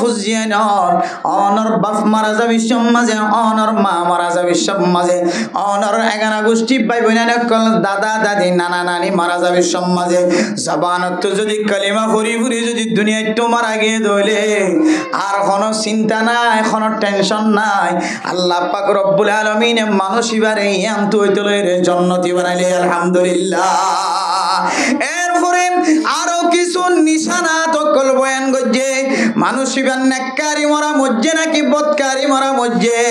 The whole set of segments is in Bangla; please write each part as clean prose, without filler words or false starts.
খুঁজিয়ে নয় অনর বাপ মারা যাবি সব মাঝে অনর মা মারা যাবি সব মাঝে অনর এগানা গোষ্ঠী ভাই বোনের দাদা দাদি নানা নানি মারা যাবি সব মাঝে জবানত যদি কালিমা ফুরি ফুরি যদি দুনিয়ায় তো মারা গিয়ে দইলে আর কোনো চিন্তা নাই কোনো টেনশন নাই আল্লাহ পাক রব্বুল আলামিন মানুষ ইবারে ইয়ান্তু হইতলের জান্নাতি বানাইলে আলহামদুলিল্লাহ। এরপরে আরো কিছু নিশানা তকল বয়ান গজ্জে মানুষ ইবার নেককারি মরা মজ্জে নাকি বদকারি মরা মজ্জে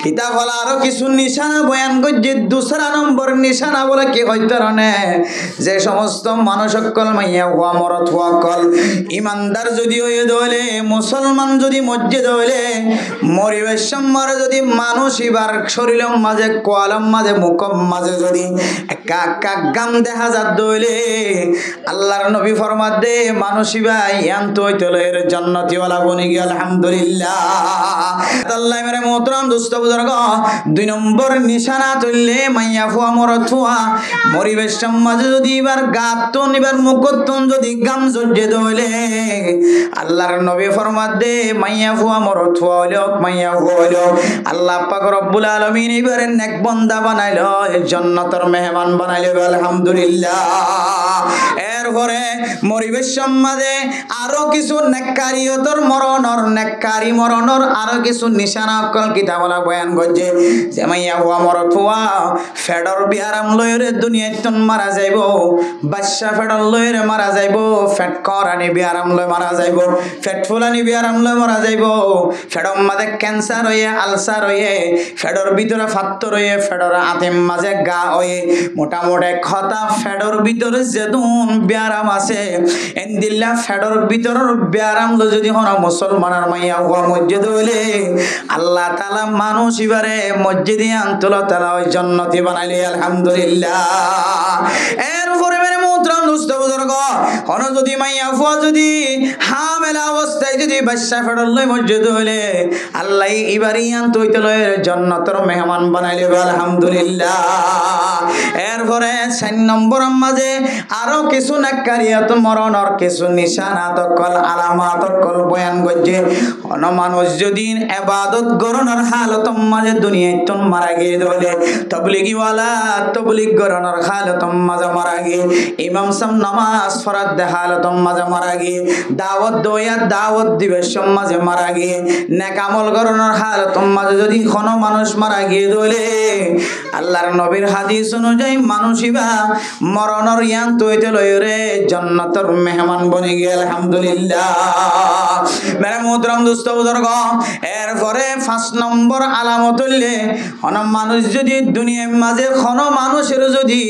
কিতাব বলা আরো কিছু নিশানা বয়ান গজ্জে দুসরা নম্বর নিশানা বলে কি হইতরনে যে সমস্ত মানুষ সকল মাইয়া হুয়া মরত হুয়া কল ইমানদার যদি হয়ে দলে মুসলমান যদি মসজিদ হইলে মরিবেশ সম্মার যদি মানুষ ইবার শরীরের মাঝে কোয়ালম মাঝে মুখম মাঝে যদি একা একা গাম দেখা যাত দইলে আল্লাহর নবী ফরমাত দে মানুষ ইবাই ইয়ান্ত হইতলের জান্নাতি ওয়ালা বনি গিয়ে আলহামদুলিল্লাহ। আল্লাহ মেরে মোহতরম দোস্ত বুজুর্গ দুই নম্বর নিশানা তুললে মাইয়া ফুয়া মরত ফুয়া মরিবেশ সমাজে যদি এবার গাতন এবার মুকত্তন যদি গাম জজ্জে দইলে আল্লাহর নবী ফরমাত দে মাইয়া ফুয়া মরত ফুয়া হইল মাইয়া ফুয়া হইল আল্লাহ পাক রব্বুল আলামিন এবারে নেক বান্দা বানাইলো জান্নাতের মেহমান বানাইলো আলহামদুলিল্লাহ। এরপরে মরিবেশ সমাজে আরো কিছু নেককারিয়তর মরণর নেককারি মরণর আরো কিছু নিশানা কল কিতাবলা বয়ান করছে যে মাইয়া হুয়া মরত হুয়া ফেডর বিহারাম লয়রে দুনিয়ায় তন মারা যাইব বাদশা ফেডর লয়রে মারা যাইব ফেট করানি বিহারাম লয় মারা যাইব ফেট ফুলানি বিহারাম লয় মারা যাইব ফেডর মাঝে ক্যান্সার হয়ে আলসার হয়ে ফেডর ভিতরে ফাত্তর হয়ে ফেডর আতিম মাঝে গা হয়ে মোটামুটি খতা ফেডর ভিতরে যেদুন বিহারাম আছে এন্দিল্লা ফেডর ভিতরের বিহারাম লো যদি হন মুসলমানের মাইয়া হুয়া মসজিদ হইলে আল্লাহ তাআলা মানুষ ইবারে মসজিদে আনতলা তাআলা ওই জান্নাতি বানাইলে আলহামদুলিল্লাহ। এরপরে মেরে মুহতরম দোস্ত বুজুর্গ হন যদি মাইয়া হুয়া যদি হামেলা অবস্থায় যদি বাদশা ফেডর লই মসজিদ হইলে আল্লাহ ইবারে আনত হইতলে জান্নাতের মেহমান বানাইলে আলহামদুলিল্লাহ। এরপরে 4 নম্বর মাঝে আরো কিছু নেককারিয়ত মরণর কিছু নিশানা তকল আলামাত তকল বয়ান গজ্জে অন মানুষ যদি ইবাদত গরনের হালত মাঝে দুনিয়ায় তন মারা গিয়ে দলে তাবলীগি ওয়ালা তাবলীগ গরনের হালত মাঝে মারা গিয়ে ইমাম সাম নামাজ ফরজ দে হালত মাঝে মারা গিয়ে দাওয়াত দয়া দাওয়াত দিবেশ মাঝে মারা গিয়ে নেক আমল গরনের হালত মাঝে যদি কোন মানুষ মারা গিয়ে দলে আল্লাহর নবীর হাদিস অনুযায়ী মানুষইবা মরণর ইয়ান তৈতে লয়রে জান্নাতের মেহমান বনে গিয়ে আলহামদুলিল্লাহ। মেরে মুহতরম দোস্ত বুজুর্গ এরপরে 5 নম্বর আলামত হইলে কোন মানুষ যদি দুনিয়ার মাঝে কোন মানুষের যদি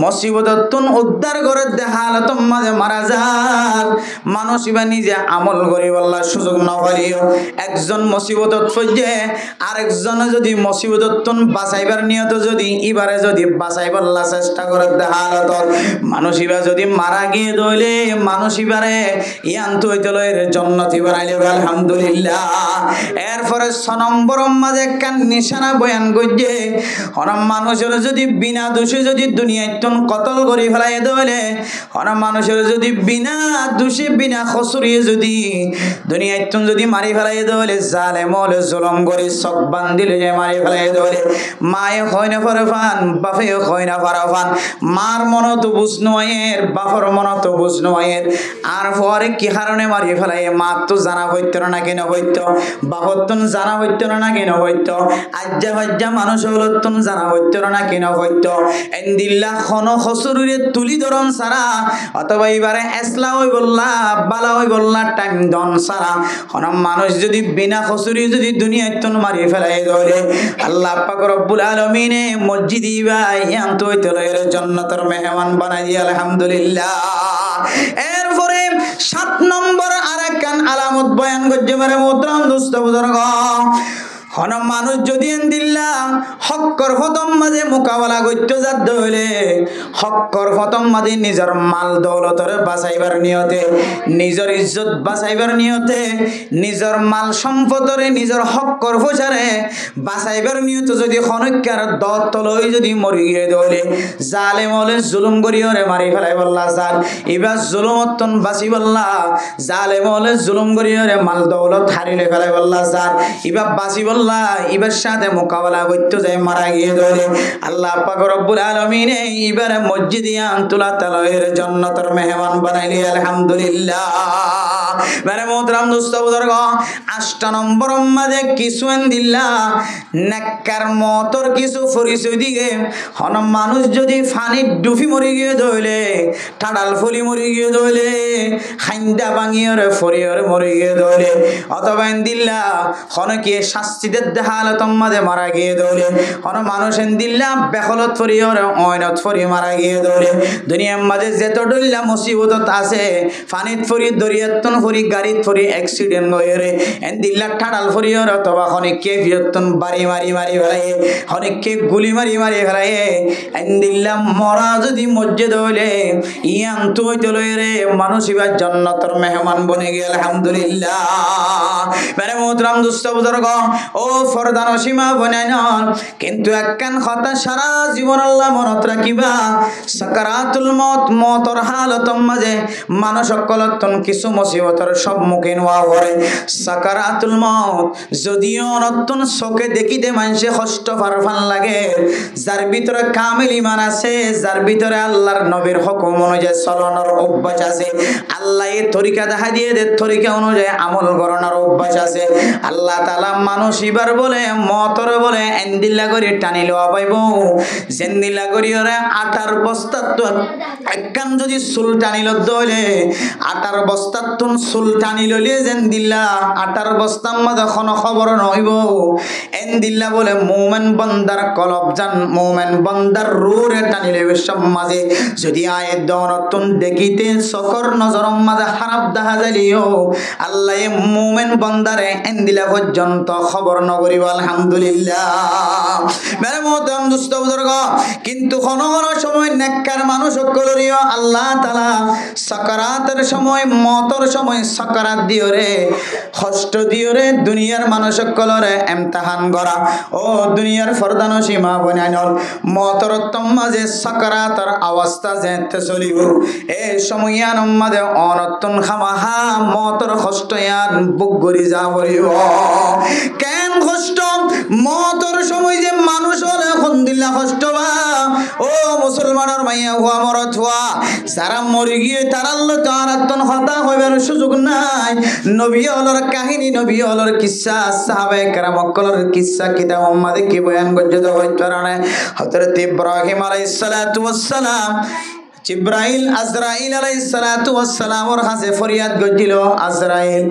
মুসিবততন উদ্ধার করে দেহালত মাঝে মারা যায় মানুষইবা নিজে আমল করি আল্লাহ সুযোগ না পারিও একজন মুসিবতত ফজে আরেকজন যদি মুসিবততন বাঁচাইবার নিয়ত যদি ইবারে যদি বাঁচাইবার চেষ্টা করে দেহালত মানুষইবা যদি মারা গিয়ে দইলে মানুষইবারে ইয়ান্ত হইতলের জান্নাতি বানাইলে আলহামদুলিল্লাহ। এরপরে 6 নম্বর মাঝে কান নিশানা বয়ান গজ্জে কোন মানুষের যদি বিনা দোষে যদি দুনিয়ায় তন কতল করি ফেলাই দইলে কোন মানুষের যদি বিনা দোষে বিনা খসুরিয়ে যদি দুনিয়ায় তন যদি মারি ফেলাই দইলে জালেম হলে জুলুম করে সব বান্দিলে যে মারি ফেলাই দইলে মায়ে হয় না ফারফান বাপে হয় না ফারফান মার মন তো বুঝনো আয়ের বাপর মন তো বুঝনো আয়ের আর পরে কি কারণে মারি ফেলাই মা তো জানা হইতো না কেন হইতো বাপর তো জানা হইতো না কেন হইতো আজ্জা হজ্জা মানুষ হলো তো জানা হইতো না কেন হইতো এন্দিল্লা খন খসুরে তুলি ধরন সারা অথবা এবারে এসলা হই বললা বালা হই বললা টাইম দন সারা কোন মানুষ যদি বিনা খসুরি যদি দুনিয়ায় তো মারি ফেলাই ধরে আল্লাহ পাক রব্বুল আলামিন মসজিদ ইবাই ইয়ান্ত হইতলে জান্নাতের মেহমান বানাই দিয়ে আলহামদুলিল্লাহ। এরপরে 7 নম্বর আরেকখান আলামত বয়ান করছে মেরে মুহতরম দোস্ত বুজুর্গ হন মানুষ যদি দিল্লা হক্কর ফতম মাঝে মোকাবেলা করতে যাত হইলে হক্কর ফতম মাঝে নিজের মাল দৌলতরে বাঁচাইবার নিয়তে নিজের ইজ্জত বাঁচাইবার নিয়তে নিজের মাল সম্পদরে নিজের হক্কর ফসারে বাঁচাইবার নিয়ত যদি খনকার দত্তলই যদি মরি গিয়ে দৌলে জালে মলে জুলুম করিওরে মারি ফেলাই বললা জাল এবার জুলুমতন বাঁচি বললা জালে মলে জুলুম করিওরে মাল দৌলত হারিলে ফেলাই বললা জাল এবার বাঁচি বললা ইবার সাথে মোকাবেলা করতে যায় মারা গিয়ে ধরে আল্লাহ পাক রব্বুল আলামিন এবারে মসজিদে আনতুলা তালায়ের জান্নাতের মেহমান বানাইলি আলহামদুলিল্লাহ। মানে মোহতরম দোস্ত বুজুর্গ 8 নম্বর মাঝে কিছু দিল্লা নেককার মতর কিছু পরিচয় দিকে হন মানুষ যদি ফানির ডুফি মরি গিয়ে ধইলে ঠাডাল ফুলি মরি গিয়ে ধইলে খাইন্দা ভাঙিয়রে ফরিয়রে মরি গিয়ে ধইলে অথবা দিল্লা হনকে শাস্তিদের হালত মাঝে মারা গিয়ে ধরে হন মানুষ দিল্লা বেখলত ফরিয়রে অয়নত ফরি মারা গিয়ে ধরে দুনিয়ার মাঝে যেত ডল্লা মুসিবত আছে ফানিত ফরি দরিয়াতন ফরি গাড়িত ফরি অ্যাক্সিডেন্ট হয়ে এন দিল্লা ঠাডাল ফরিয়র অথবা হনিককে বিয়তন বাড়ি মারি মারি ফেলাই হনিককে গুলি মারি মারি ফেলাই এন দিল্লা মরা যদি মসজিদ হইলে ইয়ান তো হইতে লইরে মানুষ এবার জান্নাতের মেহমান বনে গিয়ে আলহামদুলিল্লাহ। মানে মোহতরম দোস্ত বুজুর্গ ও ফরদান সীমা বনাই নন কিন্তু একখান কথা সারা জীবন আল্লাহ মনত রাখিবা সাকারাতুল মত মতর হালতম মাঝে মানুষ সকলতন কিছু মুসিবতের সম্মুখীন হওয়া পড়ে সাকারাতুল মত যদিও নতুন চোখে দেখিতে মানুষে কষ্ট ফারফান লাগে যার ভিতরে কামিল ঈমান আছে যার ভিতরে আল্লাহর নবীর হুকুম অনুযায়ী চলনের অভ্যাস আছে আল্লাহ এই তরিকা দেখা দিয়ে দে তরিকা অনুযায়ী আমল করার অভ্যাস আছে আল্লাহ তাআলা মানুষ এবার বলে মতর বলে এন্দিল্লা করে টানি লওয়া পাইব জেন্দিল্লা করি ওরে 8 বস্তা তো একখান যদি চুল টানিল দলে 8 বস্তা তুন চুল টানি লইলে জেন্দিল্লা 8 বস্তার মধ্যে কোনো খবর নইব এন্দিল্লা বলে মুমিন বান্দার কলব জান মুমিন বান্দার রূহে টানি লইবে সমাজে যদি আয়ে দনতুন দেখিতে সকর নজর মাঝে খারাপ দেখা যাইলিও আল্লাহ মুমিন বান্দারে এন্দিল্লা পর্যন্ত খবর নগরিব আলহামদুলিল্লাহ। মেরে মোহতরম দোস্ত বুজুর্গ কিন্তু কোন কোন সময় নেককার মানুষ সকলেরও আল্লাহ তাআলা সাকারাতের সময় মতর সময় সাকারাত দিও রে কষ্ট দিও রে দুনিয়ার মানুষ সকলরে ইমতিহান করা ও দুনিয়ার ফরদান সীমা বনাইনল মতর মাঝে সাকারাতের অবস্থা যেতে চলিব এই সময়ান মাঝে অনতন খামাহা মতর কষ্ট ইয়ান বুক গরি যা বলিব কেন কষ্ট মতর সময় যে মানুষ হলে এখন দিল্লা কষ্ট বা ও মুসলমানের মাইয়া হুয়া মরত হুয়া যারা মরি গিয়ে তারার লোক আর হতা হইবার সুযোগ নাই নবী হলর কাহিনী নবী হলর কিসসা সাহাবায়ে কেরাম সকলের কিসসা কিতাব আমাদের কি বয়ান গজ্জত হইতে পারে হযরত ইব্রাহিম আলাইহিস সালাতু ওয়াস সালাম জিব্রাইল আজরাইল আলাইহিস সালাতু ওয়াস সালাম ওর কাছে ফরিয়াদ গজিল আজরাইল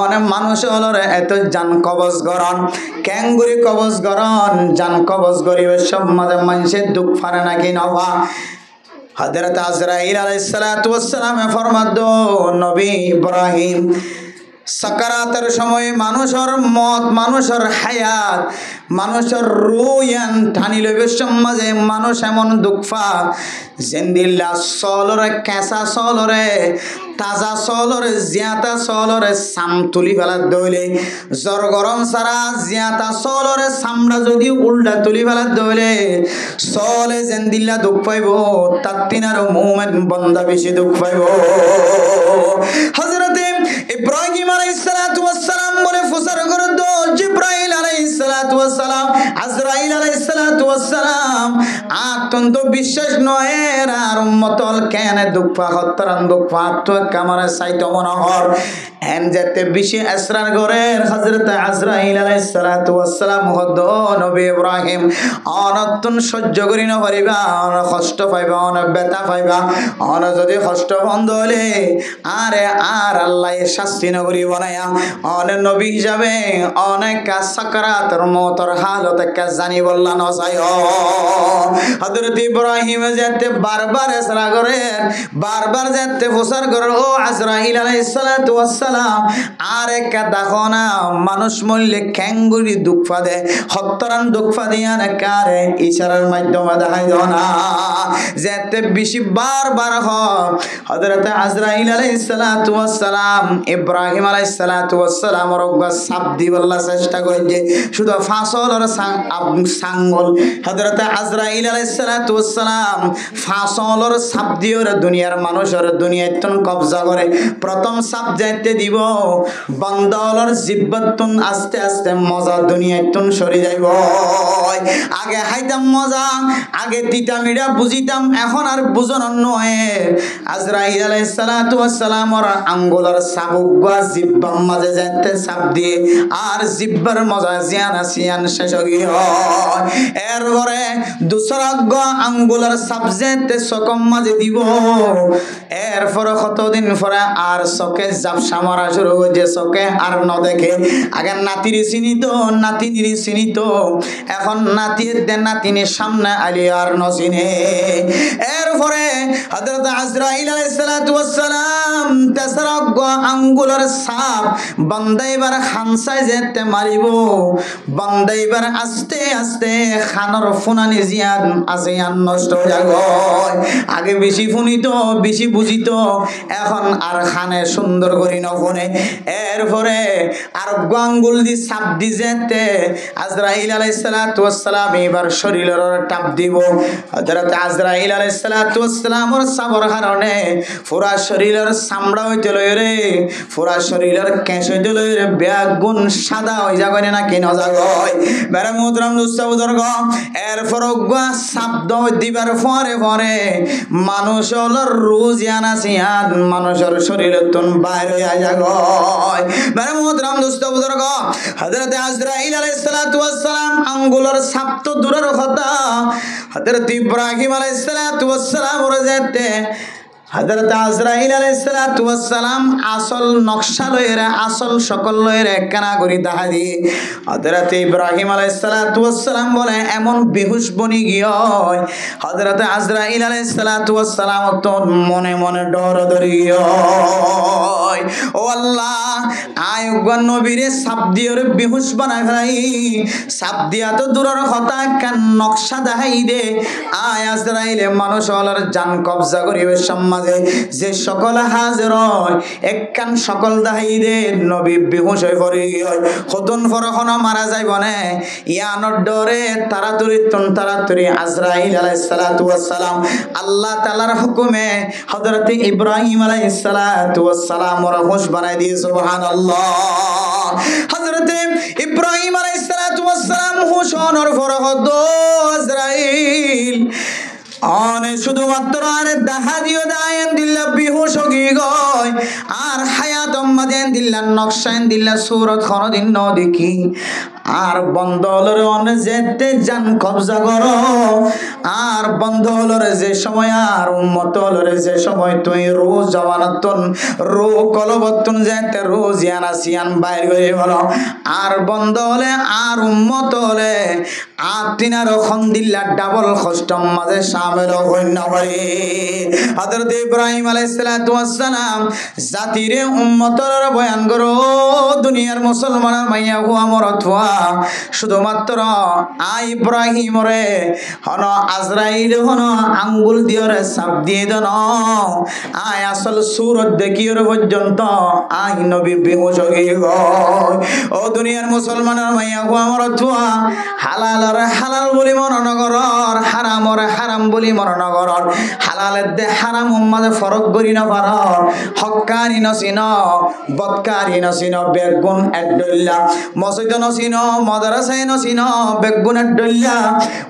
অনেক মানুষ হলরে এত জান কবজ গরন ক্যাঙ্গুরি কবজ গরন জান কবজ গরিবের সব মাঝে মানুষের দুঃখ ফারে নাকি নওয়া হযরত আজরাইল আলাইহিস সালাতু ওয়াস সালাম ফরমাদ নবী ইব্রাহিম সাকারাতের সময় মানুষের মত মানুষের হায়াত মানুষের রুয়ান টানি লইবে সমাজে মানুষ এমন দুঃখা জেন্দিল্লা সলরে কেঁচা সলরে তাজা সলরে জিয়াতা সলরে সাম তুলি ফেলা দইলে জ্বর গরম সারা জিয়াতা সলরে সামরা যদি উল্টা তুলি ফেলা দইলে সলে জেন্দিল্লা দুঃখ পাইব তার তিনার মুমিন বান্দা বেশি দুঃখ পাইব। হযরত ইব্রাহিম আলাইহিস সালাতু ওয়াস সালাম বলে ফুসার করে দো জিব্রাইল আলাইহিস সালাতু ওয়াস সালাম আজরাইল আলাইহিস সালাতু ওয়াস সালাম আতন্ত বিশ্বাস নয় আর উম্মতল কেন দুঃখ হত্তরান দুঃখ তো কামারে সাইত মনোহর এন যেতে বেশি আসরার গরের হযরত আজরাইল আলাইহিস সালাতু ওয়াস সালাম হদ নবী ইব্রাহিম অনতন সহ্য করি না পারিবা অন কষ্ট পাইবা অন ব্যথা পাইবা অন যদি কষ্ট বন্ধ হলে আরে আর আল্লাহ শাস্তি নগরী বানায়া অন নবী হিসাবে অনেক সাকারাতের মতর হালত কা জানি বললা না চাই হযরত ইব্রাহিম যেতে বারবার ইশারা করে বারবার যেতে প্রচার করে ও আজরাইল আলাইহিস সালাতু ওয়াস সালাম আর একা দেখো না মানুষ মরলে ক্যাঙ্গুরি দুঃখা দেয় হত্তরান দুঃখা দিয়া না কারে ইশারার মাধ্যমে দেখাই দাও না যেতে বেশি বারবার হয় হযরত আজরাইল আলাইহিস সালাতু ওয়াস সালাম ইব্রাহিম আলাইহিস সালাতু ওয়াস সালাম রগা সাপ দিবল্লা চেষ্টা করে যে শুধু ফাসলর সাঙ্গল হযরত আজরাইল আলাইহিস সালাতু ওয়াস সালাম ফাসলর সাপ দিওর দুনিয়ার মানুষের দুনিয়ায়তন কবজা করে প্রথম সাপ যাইতে দিব বান্দাওয়ালার জিব্বাতুন আস্তে আস্তে মজা দুনিয়ায়তন সরে যাইব আগে হাইতাম মজা আগে তিতা মিডা বুঝিতাম এখন আর বুঝন নয় আজরাইল আলাইহিস সালাতু ওয়াস সালাম ওর আঙ্গুলের সাবুগা জিব্বার মাঝে যাইতে সাপ দিয়ে আর জিব্বার মজা জিয়ান আসিয়ান শেষ হয়ে হয় এরপরে দুসরা আঙ্গুলের সাপ যাইতে সকম মাঝে দিব এরপরে কতদিন পরে আর চোখে জাপসা মারা শুরু হয়েছে চোখে আর ন দেখে আগে নাতির চিনিত নাতিনির চিনিত এখন নাতির দে নাতিনের সামনে আলি আর ন চিনে এরপরে হযরত আজরাইল আলাইহিস সালাতু ওয়াস সালাম তেসরা আঙ্গুলের সাপ বান্দাইবার খানসায় যেতে মারিব বান্দাইবার আস্তে আস্তে খানর ফুনানি জিয়ান আসিয়ান নষ্ট হয়ে যাব আগে বেশি ফুনিত বেশি বুঝিত এখন আর খানে সুন্দর করি নফনে এরপরে আর আঙ্গুল দি সাপ দি যেতে আজরাইল আলাইহিস সালাতু ওয়াস সালাম এবার শরীরের টাপ দিব হযরত আজরাইল আলাইহিস সালাতু ওয়াস সালামের সাবর কারণে পুরা শরীরের চামড়া হইতে লয় রে পুরা শরীরের কেশ হইতে লয় রে বেগুন সাদা হই যাগনে না কি নজাগয় বেরে মুদরাম দুস্তাবদর্গ এরপর শব্দ দিবার পরে পরে মানুষ হলোর রোজ ইয়ানাসিয়ান মানুষের শরীরে তুন বাইরে হইয়া যাগয় বেরে মুদরাম দুস্তাবদর্গ হযরত আজরাইল আলাইহিস সালাতু ওয়াস সালাম আঙ্গুলের সাপ তো দূরের কথা হযরত ইব্রাহিম আলাইহিস সালাতু ওয়াস সালাম ওরে যেতে হযরত আজরাইল আলাইহিস সালাতু ওয়াস সালাম আসল নকশা লয়েরা আসল সকল লয়েরা একখানা করি দেখা দিয়ে হযরত ইব্রাহিম আলাইহিস সালাতু ওয়াস সালাম বলে এমন বেহুশ বনি গিয়ে হযরত আজরাইল আলাইহিস সালাতু ওয়াস সালাম তো মনে মনে ডর ধরি ও আল্লাহ আয়ুগান নবীরে সাপ দিয়ে বেহুশ বানাই ফেলাই সাপ দিয়া তো দূরের কথা কান নকশা দেখাই দে আয় আজরাইলে মানুষ হলার জান কবজা করিবে সমাজে যে সকল হাজির হয় একখান সকল দেখাই দে নবী বেহুশ হয়ে পড়ে হতন ফরখন মারা যাইব না ইয়ানোর ডরে তাড়াতাড়ি আজরাইল আলাইহিস সালাতু ওয়াস সালাম আল্লাহ তাআলার হুকুমে হযরত ইব্রাহিম আলাইহিস সালাতু ওয়াস সালাম ওর হুশ বানাই দিয়ে সুবহানাল্লাহ হযরত ইব্রাহিম আলাইহিস সালাতু ওয়াস সালাম হুশ হওয়ার পরে আজরাইল আনে শুধুমাত্র আর দেখা দিও দায়েন দিল্লা বেহুশ হয়ে গয় আর হায়াত মাদেন দিল্লা নকশান দিল্লা সুরত খরদিন ন দেখি আর বন্ধ হলরে অনে যেতে জান কবজা করো আর বন্ধ হলরে যে সময় আর উম্মত হলরে যে সময় তুই রোজ জওয়ানতন রো কলবতন যেতে রোজ ইয়ানাসিয়ান বাইর হয়ে বলো আর বন্ধ হলে আর উম্মত হলে আর তিনার খন দিল্লা ডাবল কষ্টম মাঝে শামিল হইন না পারে হযরত ইব্রাহিম আলাইহিস সালাতু ওয়াস সালাম জাতিরে উম্মতর বয়ান করো দুনিয়ার মুসলমানের মাইয়া হুয়া মরতওয়া শুধুমাত্র ইব্রাহিম রে হন আজরাইল হন আঙ্গুল দিয়ে সাপ দিয়ে দেন আয় আসল সুরত দেখিওর পর্যন্ত আই নবী বেহুশ হয়ে গয় ও দুনিয়ার মুসলমানের মাইয়া হুয়া মরতওয়া হালাল হালাল বলি মরণ করর হারামর হারাম বলি মরণ করর হালালের দে হারাম উম্মাদে ফরক করি না পার হক্কানি নসিন বদকারি নসিন বেগুন এডল্লা মসজিদ নসিন মাদ্রাসায় নসিন বেগুন এডল্লা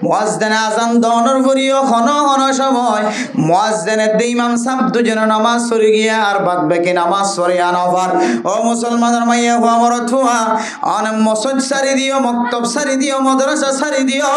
মুয়াজ্জিন আযান দনর ভরিও খন খন সময় মুয়াজ্জিনের দে ইমাম সাহেব দুজন নামাজ পড়ে গিয়া আর বাদ বাকি নামাজ পড়ে আনবার ও মুসলমানের মাইয়া হুয়া মরতওয়া অন মসজিদ সারি দিও মক্তব সারি দিও মাদ্রাসা সারি দিও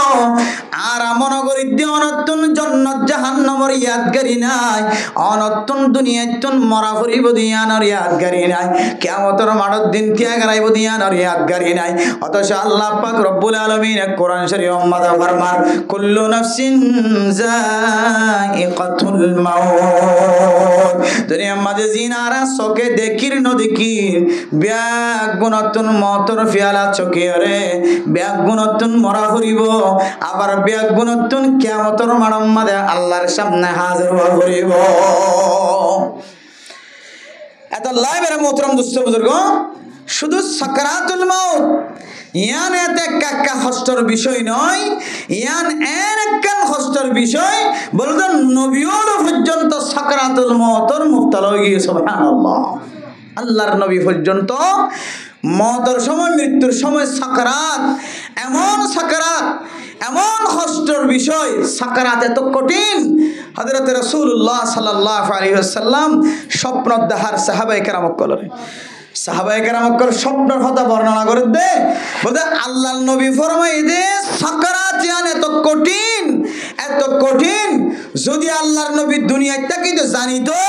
আর আমন করি দিও নতুন জান্নাত জাহান্নামের ইয়াদগারি নাই অনতুন দুনিয়াতুন মরা পড়িব দিয়ানোর ইয়াদগারি নাই কিয়ামতের মাঠের দিন ত্যাগারাইব দিয়ান আর ইয়াদগারি নাই অথচ আল্লাহ পাক রব্বুল আলামিন কোরআন শরীফ মাদা ফরমান কুল্লু নাফসিন যায়িকাতুল মাউত দুনিয়ার মাঝে জিনারা চোখে দেখির নদেখির ব্যাগ গুণতুন মতর ফিয়ালা চোখে রে ব্যাগ গুণতুন মরা হরিব আবার ব্যাগ গুণতুন কিয়ামতের মাঠের মাঝে আল্লাহর সামনে হাজির হইব এত লাইবের মোহতরম দুস্থ বুজুর্গ শুধু সাকরাতুল মাউত ইয়ান এতে কাকা কষ্টের বিষয় নয় ইয়ান একটা কষ্টের বিষয় বলতেন নবীও পর্যন্ত সাকরাতুল মাউতের মুবতালা হয়ে গিয়ে সুবহানাল্লাহ আল্লাহর নবী পর্যন্ত মওতের সময় মৃত্যুর সময় সাকরাত এমন কষ্টের বিষয় সাকরাত এত কঠিন হযরত রাসূলুল্লাহ সাল্লাল্লাহু আলাইহি ওয়াসাল্লাম স্বপ্ন দেখার সাহাবায়ে কেরামক কলরে সাহাবায়ে কেরামক স্বপ্নের কথা বর্ণনা করে দে বলে আল্লাহর নবী ফরমায় দে সাকরাত জান এত কঠিন যদি আল্লাহর নবী দুনিয়ায় তাকিয়ে জানিতো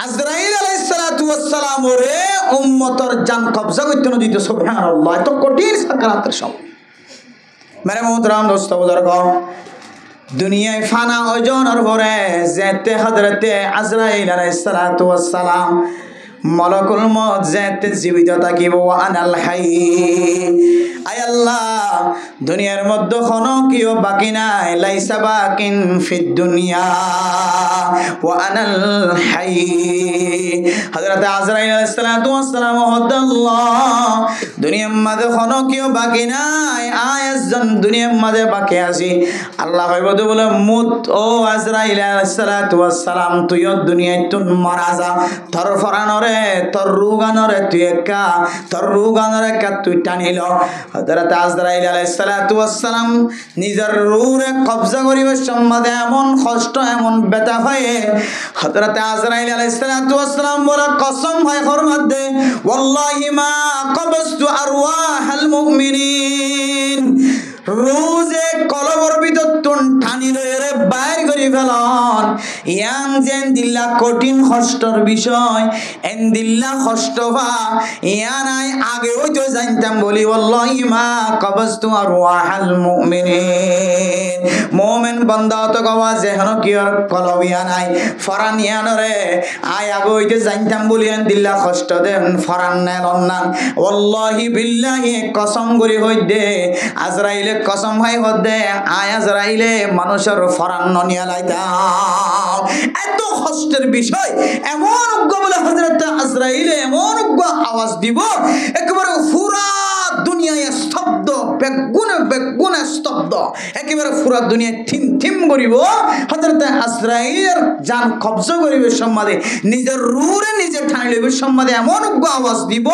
আজরাইল আলাইহিস সালাতু ওয়াস সালাম ওরে উম্মতের জান কবজা করতে না দিত সুবহানাল্লাহ এত কঠিন সাকরাতের সময় মেরে মোহতরম দোস্ত বুজুর্গ দুনিয়ায় ফানা ওজনের পরে যেতে হযরতে আজরাইল আলাইহিস সালাতু ওয়াস সালাম মালাকুল মউত যেতে জীবিত থাকিব আনাল হাই আয় আল্লাহ দুনিয়ার মধ্যে কোনো কিও বাকি নাই লাইসা বাকিন ফিদ দুনিয়া ওয়া আনাল হাই হযরত আজরাইল আলাইহিস সালাতু ওয়াস সালাম আল্লাহ দুনিয়ার মধ্যে কোনো কিও বাকি নাই আয়াজন দুনিয়ার মধ্যে বাকি আছি আল্লাহ কইবো বলে মুত ও আজরাইল আলাইহিস সালাতু ওয়াস সালাম তুইও দুনিয়ায় তুন মারা যা তোর ফরানরে তোর রুগানরে তুই একা তোর রুগানরে কা তুই টানিল হযরত আজরাইল আলাইহিস সালাতু ওয়াস সালাম নিজের রূহে কবজা করিবার সম্বন্ধে এমন কষ্ট এমন ব্যথা হয় হযরত আজরাইল আলাইহিস সালাতু ওয়াস সালাম বলে কসম হয় ফরমাত দে ওয়াল্লাহি মা কবজতু আরওয়াহাল মুমিনিন রোজে কলবর ভিতর তুন টানি লয়ে বাইর করি ফেলন ইয়ান যেন দিল্লা কঠিন কষ্টর বিষয় এন দিল্লা কষ্ট ভা ইয়ান আই আগে হইতো জানতাম বলি ওয়াল্লাহি মা কবজতু আরওয়াহাল মুমিনিন মুমিন বান্দা তো গওয়া যেহন কিয়র কলবিয়া নাই ফরান ইয়ানরে আই আগে হইতো জানতাম বলি এন দিল্লা কষ্ট দেন ফরান নেন না ওয়াল্লাহি বিল্লাহি কসম করি হই দে আজরাইল কসম ভাই হদে আয় আজরাইলে মানুষের ফরান নিয়া লাইতাম এত কষ্টের বিষয় এমন বলে হযরত আজরাইলে এমন আওয়াজ দিব একেবারে পুরা দুনিয়ায় স্তব্ধ বেগুনে স্তব্ধ একেবারে পুরা দুনিয়া থিম থিম করিব হযরত আজরাইলের জান কবজা করিবে সম্মাদে নিজের রূহে নিজে ঠাই লইবে সম্মাদে এমন আওয়াজ দিব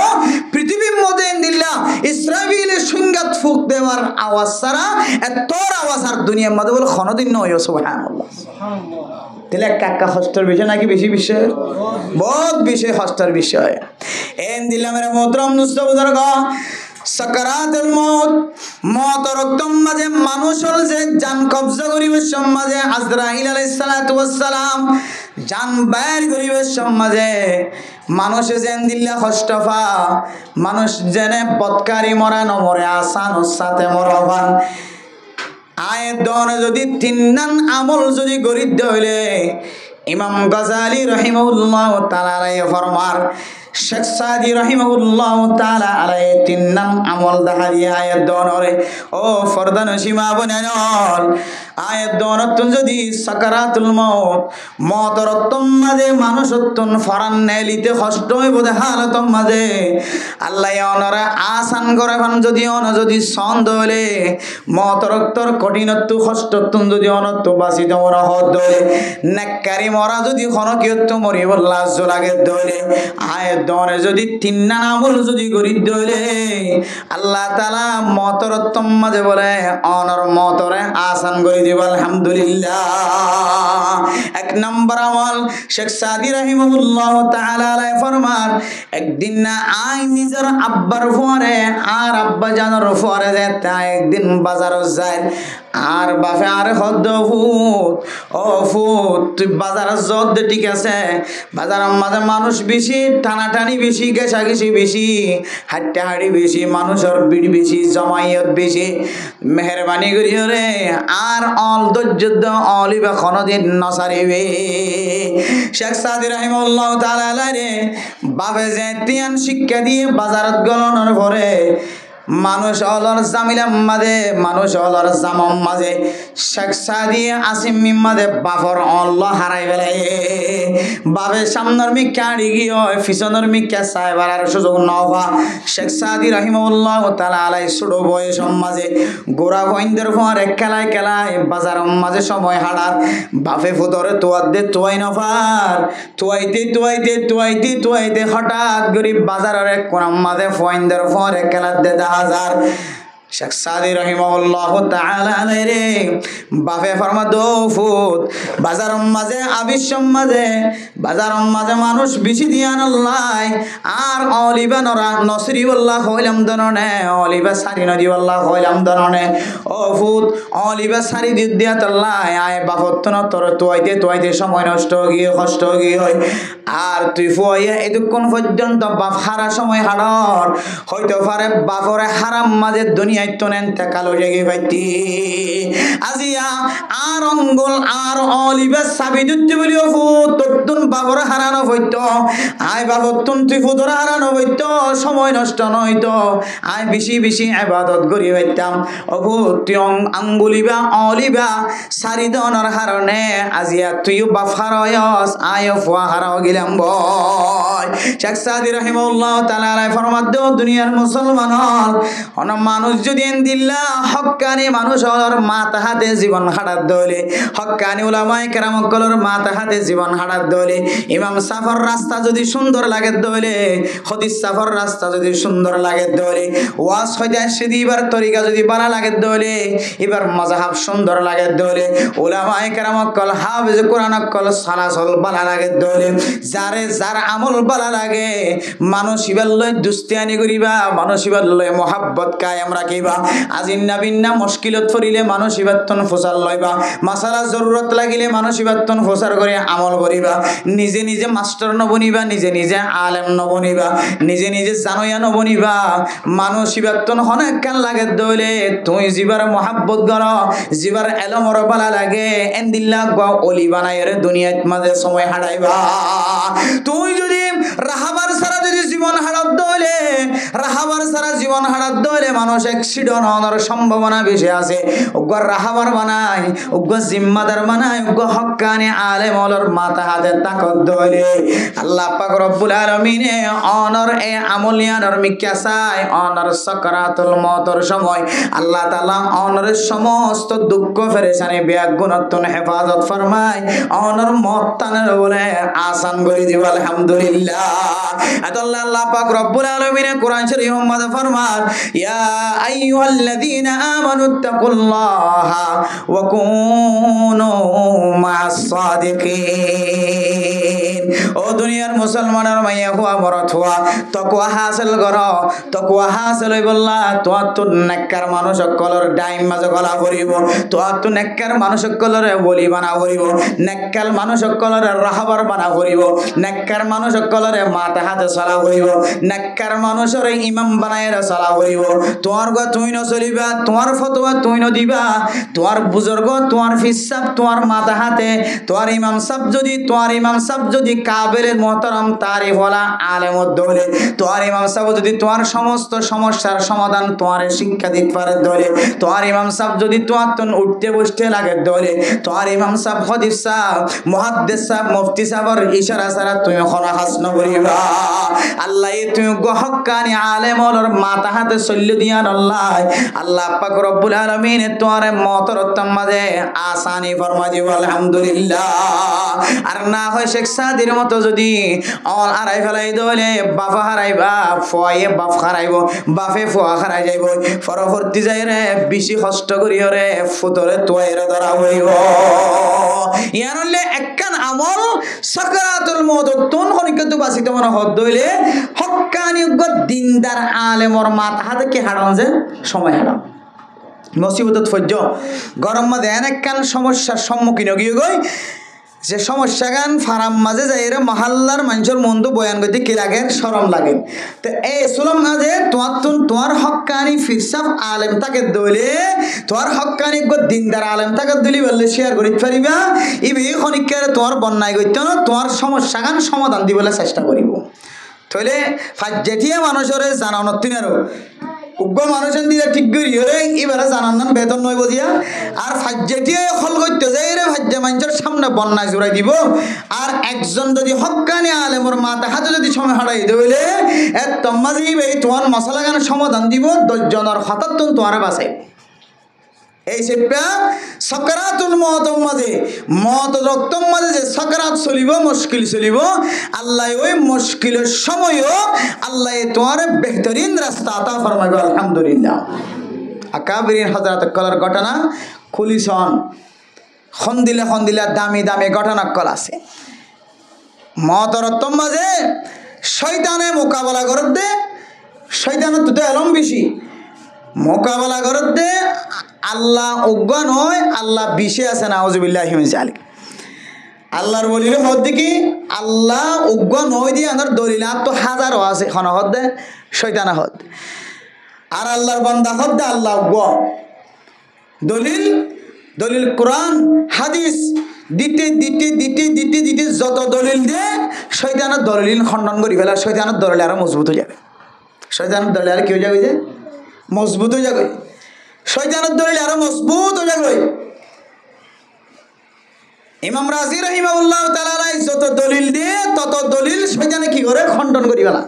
পৃথিবীর মধ্যে দিল্লা ইসরাফিলের সংগাত ফুক দেওয়ার আওয়াজ ছাড়া এতর আওয়াজ আর দুনিয়ার মধ্যে বলে কোনদিন নয় সুবহানাল্লাহ তাহলে কাকা কষ্টের বিষয় নাকি বেশি বিষয় বহুত বিষয় কষ্টের বিষয় এন দিল্লা মেরে মোহতরম দুস্থ বুজুর্গ সাকরাতুল মউত রক্তম মাঝে মানুষের যে জান কবজা করিবে সমাজে আজরাইল আলাইহিস সালাতু ওয়াস সালাম জান বাইর করিবে সমাজে মানুষে যেন দিল্লা কষ্ট পা মানুষ জেনে বদকারি মরা নমরে আসান সাথে মরবান আয়ের দনে যদি তিননান আমল যদি গরিব হইলে ইমাম গাজালি রাহিমাহুল্লাহ তাআলা আলাইহি ফরমার শেখ সাদি রাহিমাহুল্লাহ তাআলা আলাইহি তিননান আমল দাহারি আয়ের দনরে ও ফরদান সীমা বনানল আয়ের দনতুন যদি সাকারাতুল মওতরতুম মাঝে মানুষতুন ফরান নেলিতে কষ্ট হইব দে হালতম মাঝে আল্লাহ অনরা আসান করে ভান যদি সন্দ হলে মওতরতর কঠিনত্ব কষ্টতুন যদি অনত বাসি তোমরা হদ দলে নেককারি মরা যদি খনকিয়ত মরিব লাজ লাগে দলে আয়ের দনে যদি তিননা আমল যদি গরিব দলে আল্লাহ তাআলা মওতরতুম মাঝে বলে অনর মওতরে আসান করে দিব আলহামদুলিল্লাহ এক নম্বর আমল শেখ সাদি রাহিমাহুল্লাহ তাআলা আলাইহি ফরমান একদিন না আই নিজের আব্বার ফরে আর আব্বা জানের ফরে যেতে একদিন বাজার যায় আর বাপে আরে হদ্দ ফুট ও ফুট তুই বাজারের জদ ঠিক আছে বাজারের মাঝে মানুষ বেশি টানাটানি বেশি ঘেঁষাঘেঁষি বেশি হাড্ডাহাড়ি বেশি মানুষের ভিড় বেশি জমায়েত বেশি মেহরবানি করি রে আর অল ধৈর্য অলিবা কোনদিন নসারিবে শেখ সাদি রাহিমাহুল্লাহ তাআলা রে বাপে যে তিয়ান শিক্ষা দিয়ে বাজারত গলনের পরে মানুষ অলর জামিলাম মাঝে মানুষ অলর জামম মাঝে শেখ সাদি আসিম মাঝে বাফর অল্লাহ হারাই বেলায় বাবে সামনের মিক্কা ডিগি হয় পিছনের মিক্কা সাহেবার আর সুযোগ নভা শেখ সাদি রাহিমাহুল্লাহ তাআলা আলাই ছোট বয়স মাঝে গোড়া বইন্দের পরে খেলায় খেলায় বাজার মাঝে সময় হারার বাপে ফুতরে তোয়ার দে তোয়াই নফার তোয়াইতে হঠাৎ গরিব বাজারের এক কোনার মাঝে বইন্দের পরে খেলার দে হাজার শেখ সাদি রাহিমাহুল্লাহ তাআলা আলাইহি রে বাপে ফরমা দো ফুট বাজারের মাঝে আবিশ্বর মাঝে বাজারের মাঝে মানুষ বেশি দিয়ান আল্লাহ আর অলিবা নরা নসরি আল্লাহ হইলাম দননে অলিবা সারি নদী আল্লাহ হইলাম দননে ও ফুট অলিবা সারি দিয়া আল্লাহ আয় বাপতন তোর তোয়াইতে সময় নষ্ট গিয়ে কষ্ট গিয়ে হয় আর তুই ফুয়াইয়া এতক্ষণ পর্যন্ত বাপ হারা সময় হাড়র হয়তো পারে বাপরে হারাম মাঝে দুনিয়া কালো জায়গা পাইতি আজিয়া আর অঙ্গল আর অলিবা সাবি দুটি বলিও ফুতুন বাবর হারানো হইতো আয় বাবতুন তুই ফুদর হারানো হইতো সময় নষ্ট নইতো আয় বেশি বেশি ইবাদত করি হইতাম অবু তুই আঙ্গুলিবা অলিবা সারি দনর হারনে আজিয়া তুইও বাপ হারায়স আয় ফুয়া হারাও গেলাম বয় শেখ সাদি রাহিমাহুল্লাহ তাআলা ফরমাত দেও দুনিয়ার মুসলমান হল মানুষ যদি দিল্লা হক্কানি মানুষ হলর মাথা হাতে জীবন হারাত দলে হক্কানি উলামায়ে কেরাম কলর মাথা হাতে জীবন হারাত দলে ইমাম সাফর রাস্তা যদি সুন্দর লাগে দলে হাদিস সাফর রাস্তা যদি সুন্দর লাগে দলে ওয়াজ হইতে আসে দিবার তরিকা যদি ভালো লাগে দলে এবার মাযহাব সুন্দর লাগে দলে উলামায়ে কেরাম কল হাফেজ কোরআন কল সালাসল ভালো লাগে দলে যার আমল ভালো লাগে মানুষ ইবার লই দুস্তিয়ানি করিবা মানুষ ইবার লই মোহাব্বত কায়েম রাখিবা আজিন্না বিন্না মুশকিলত পড়িলে মানুষ ইবাতন ফসাল লইবা মাসালা জরুরত লাগিলে মানুষ ইবাতন ফসার করে আমল করিবা নিজে নিজে মাস্টার নবনিবা নিজে নিজে আলেম নবনিবা নিজে নিজে জানোয়া নবনিবা মানুষ ইবাতন অনেক কান লাগে দলে তুই জিবার মোহাব্বত গর জিবার এলমর বালা লাগে এন্দিল্লা গা ওলি বানায়ের দুনিয়াত মাঝে সময় হারাইবা তুই যদি রাহাবার সারা যদি জীবন হারাত দলে রাহাবার সারা জীবন হারাত দলে মানুষ অ্যাক্সিডেন্ট হওয়ার সম্ভাবনা বেশি আছে উগ্র রাহাবার বানায় উগ্র জিম্মাদার বানায় উগ্র হক্কানি আলেম ওলর মাথা হাতে তাকত দলে আল্লাহ পাক রব্বুল আলামিনে অনর এ আমলিয়ানর মিক্কা চাই অনর সাকরাতুল মওতর সময় আল্লাহ তাআলা অনরের সমস্ত দুঃখ পেরেশানি বেগুনতন হেফাজত ফরমায় অনর মত তানের বলে আসান করে দিব আলহামদুলিল্লাহ আল্লাহ আল্লাহ পাক রব্বুল আলামিনে কোরআন শরীফ মধ্যে ফরমান ইয়া আইয়ুহাল্লাযীনা আমানুত্তাকুল্লাহা ওয়া কুনু মা'আস সাদিকিন ও দুনিয়ার মুসলমানের মাইয়া হুয়া মরত হুয়া তাকওয়া হাসিল করো তাকওয়া হাসিল হইবল্লা তোয়ার তো নেককার মানুষ সকলের ডাইম মাঝে গলা করিব তোয়ার তো নেককার মানুষ সকলের বলি বানা করিব নেককার মানুষ সকলের রাহাবার বানা করিব নেককার মানুষ সকলের মাথা হাতে চলা করিব নেককার মানুষের ইমাম বানায় চলা করিব তোমার গা তুই ন চলিবা তোমার ফতোয়া তুই ন দিবা তোমার বুজুর্গ তোমার ফিসাব তোমার মাথা হাতে তোমার ইমাম সাহেব যদি কাবিলের মুহতারাম তারিফ ওয়ালা আলেম দলে তোমার ইমাম সাহেব যদি তোমার সমস্ত সমস্যার সমাধান তোমার শিক্ষা দিতে পারে দলে তোমার ইমাম সাহেব যদি তোমার তন উঠতে বসতে লাগে দলে তোমার ইমাম সাহেব হাদিস সাহেব মুহাদ্দিস সাহেব মুফতি সাহেবের ইশারা ছাড়া তুমি খনা হাসন করিবা আল্লাহ তুমি হক্কানি আলেম ওলর মাথা হাতে চল্লি দিয়ান আল্লাহ পাক রব্বুল আলামিন তোমার মতরতম মাঝে আসানি ফরমা দিব আলহামদুলিল্লাহ আর না হয় শেখ সাদির মতো যদি অল আড়াই ফেলাই দলে বাফা হারাইবা ফয়ে বাপ হারাইব বাফে ফোয়া হারাই যাইব পরবর্তী যাই রে বেশি কষ্ট করি রে ফুতরে তোয়াইরে ধরা হইব ইয়ার হলে একখান আমল সাকরাতুল মওত তুন হনিকতু বাসিতে মনে হদ দইলে হক্কানি দিনদার আলেমর মাথা হাতে কি হারান যে সময় হারান মুসিবতত ফজ্জ গরম মাঝে একখান সমস্যার সম্মুখীন গিয়ে গই যে সমস্যা গান ফারাম মাঝে যাই রে মহাল্লার মানুষের মন্দ বয়ান করতে কি লাগে শরম লাগে তো এই সুলম মাঝে তোমার হক্কানি ফিরসাফ আলেম তাকে দলে তোমার হক্কানি দিনদার আলেম তাকে দলি বললে শেয়ার করিতে পারিবা ইবি খনিকারে তোমার বন্যায় করতে না তোমার সমস্যা গান সমাধান দিবলৈ চেষ্টা করিব তাহলে যেটিয়া মানুষের জানানো তিনারও উগ্র মানুষের দিকে ঠিক করি হলে এবারে জানান নাম বেতন নয় বুঝিয়া আর ফাজ্যেটিয়ে হল করতে যাই রে ভাজ্যা মানুষের সামনে বন্যায় জোড়াই দিব আর একজন যদি হক্কানি আলেমর মাথা হাতে যদি সময় হারাই দেবে তোমার তোমার মশলা গান সমাধান দিব 10 জনের হঠাৎ তোমার বাসাই এই সেটা সকরাতুল মওতর মাঝে মওত রক্তর মাঝে যে সকরাত চলিব মুশকিল চলিব আল্লাহ ওই মুশকিলের সময়ও আল্লাহ তোমার বেহতরিন রাস্তা আতা ফরমাইব আলহামদুলিল্লাহ আকাবিরিন হযরত কলার ঘটনা খুলিছন খন্দিলা দামি দামি ঘটনা কল আছে মওত রক্তর মাঝে শয়তানে মোকাবেলা করতে শয়তানের তো এলম বেশি মোকাবেলা করতে আল্লাহ অজ্ঞান হয় আল্লাহ বিষে আছে নাউজুবিল্লাহি মিন যালিক আল্লাহর বলিলে হদ কি আল্লাহ অজ্ঞান হয় দিয়ে আমার দলিল তো হাজারও আছে খন হদ শয়তান হদ আর আল্লাহর বান্দা হদ আল্লাহ অজ্ঞান দলিল কোরআন হাদিস দিতে যত দলিল দে শয়তানের দলিল খণ্ডন করি ফেলা শয়তানের দলিল আরো মজবুত হয়ে যাবে শয়তানের দলিল আর কি হয়ে যাবে যে মজবুত হয়ে যাবে শয়তানের দলিল আরো মজবুত হয়ে যাবে ইমাম রাজি রাহিমাহুল্লাহ তাআলা যত দলিল দিয়ে তত দলিল শয়তানে কি করে খণ্ডন করি ফেলা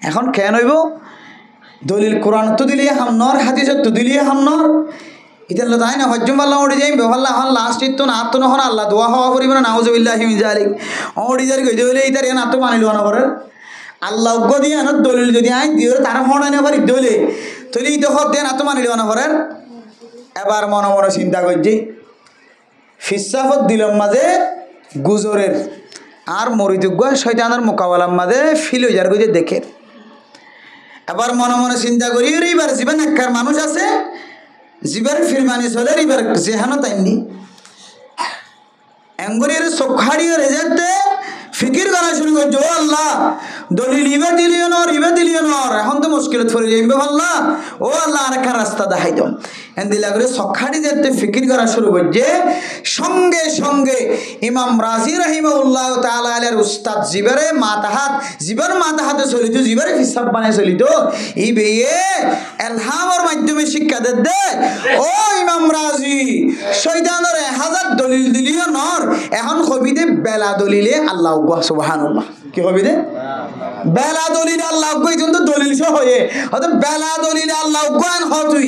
এখন কেন হইব দলিল কোরআন তো দিলিয়ে হামনর হাদিস তো দিলিয়ে হামনর ইতাল্লা তাই না হজ্জুম আল্লাহ ওড়ি যাই বেহল্লা হন লাস্ট ইতো না আত্ম নহন আল্লাহ দোয়া হওয়া করিব না নাউজুবিল্লাহি মিন যালিক ওড়ি যার গই দলিল ইতার এন আত্ম মানিল না করে আল্লাহ উগ্র দিয়ে আনত দলিল যদি আইন দিও তারা হড়াই না পারি দলে তৈরি ইতো হদ দেন আত্ম মানিল না করে এবার মনে মনে চিন্তা করছি ফিসাফত দিলম মাঝে গুজরের আর মরিদুগ্গ শয়তানের মোকাবেলার মাঝে ফিল যার গজে দেখে এবার মনে মনে চিন্তা করি এইবার জীবন একখার মানুষ আছে জীবের ফিরমানি চলে এইবার যেহানো তাইনি এঙ্গুরির চোখাড়িও রেজাতে ফিকির করা শুরু করছে ও আল্লাহ দলিল ইবে দিলিও নর এখন তো মুশকিলত পড়ে যাইবে আল্লাহ ও আল্লাহ আর একটা রাস্তা দেখাই দাও এন্দিলা করে চোখাড়ি যেতে ফিকির করা শুরু করছে সঙ্গে সঙ্গে ইমাম রাজি রাহিমাহুল্লাহ তাআলা আলার উস্তাদ জিবরে মাতাহাতে চলিত জিবরে হিসাব বানায় চলিত এই বেয়ে এলহামের মাধ্যমে শিক্ষা দে ও ইমাম রাজি শয়তানের 1000 দলিল দিলিও নর এখন কবিতে বেলা দলিলে আল্লাহ সুবহানাল্লাহ কি হবে দে বেলা দলিল আল্লাহ কই কিন্তু দলিল সহ হয়ে অত বেলা দলিল আল্লাহ গান হ তুই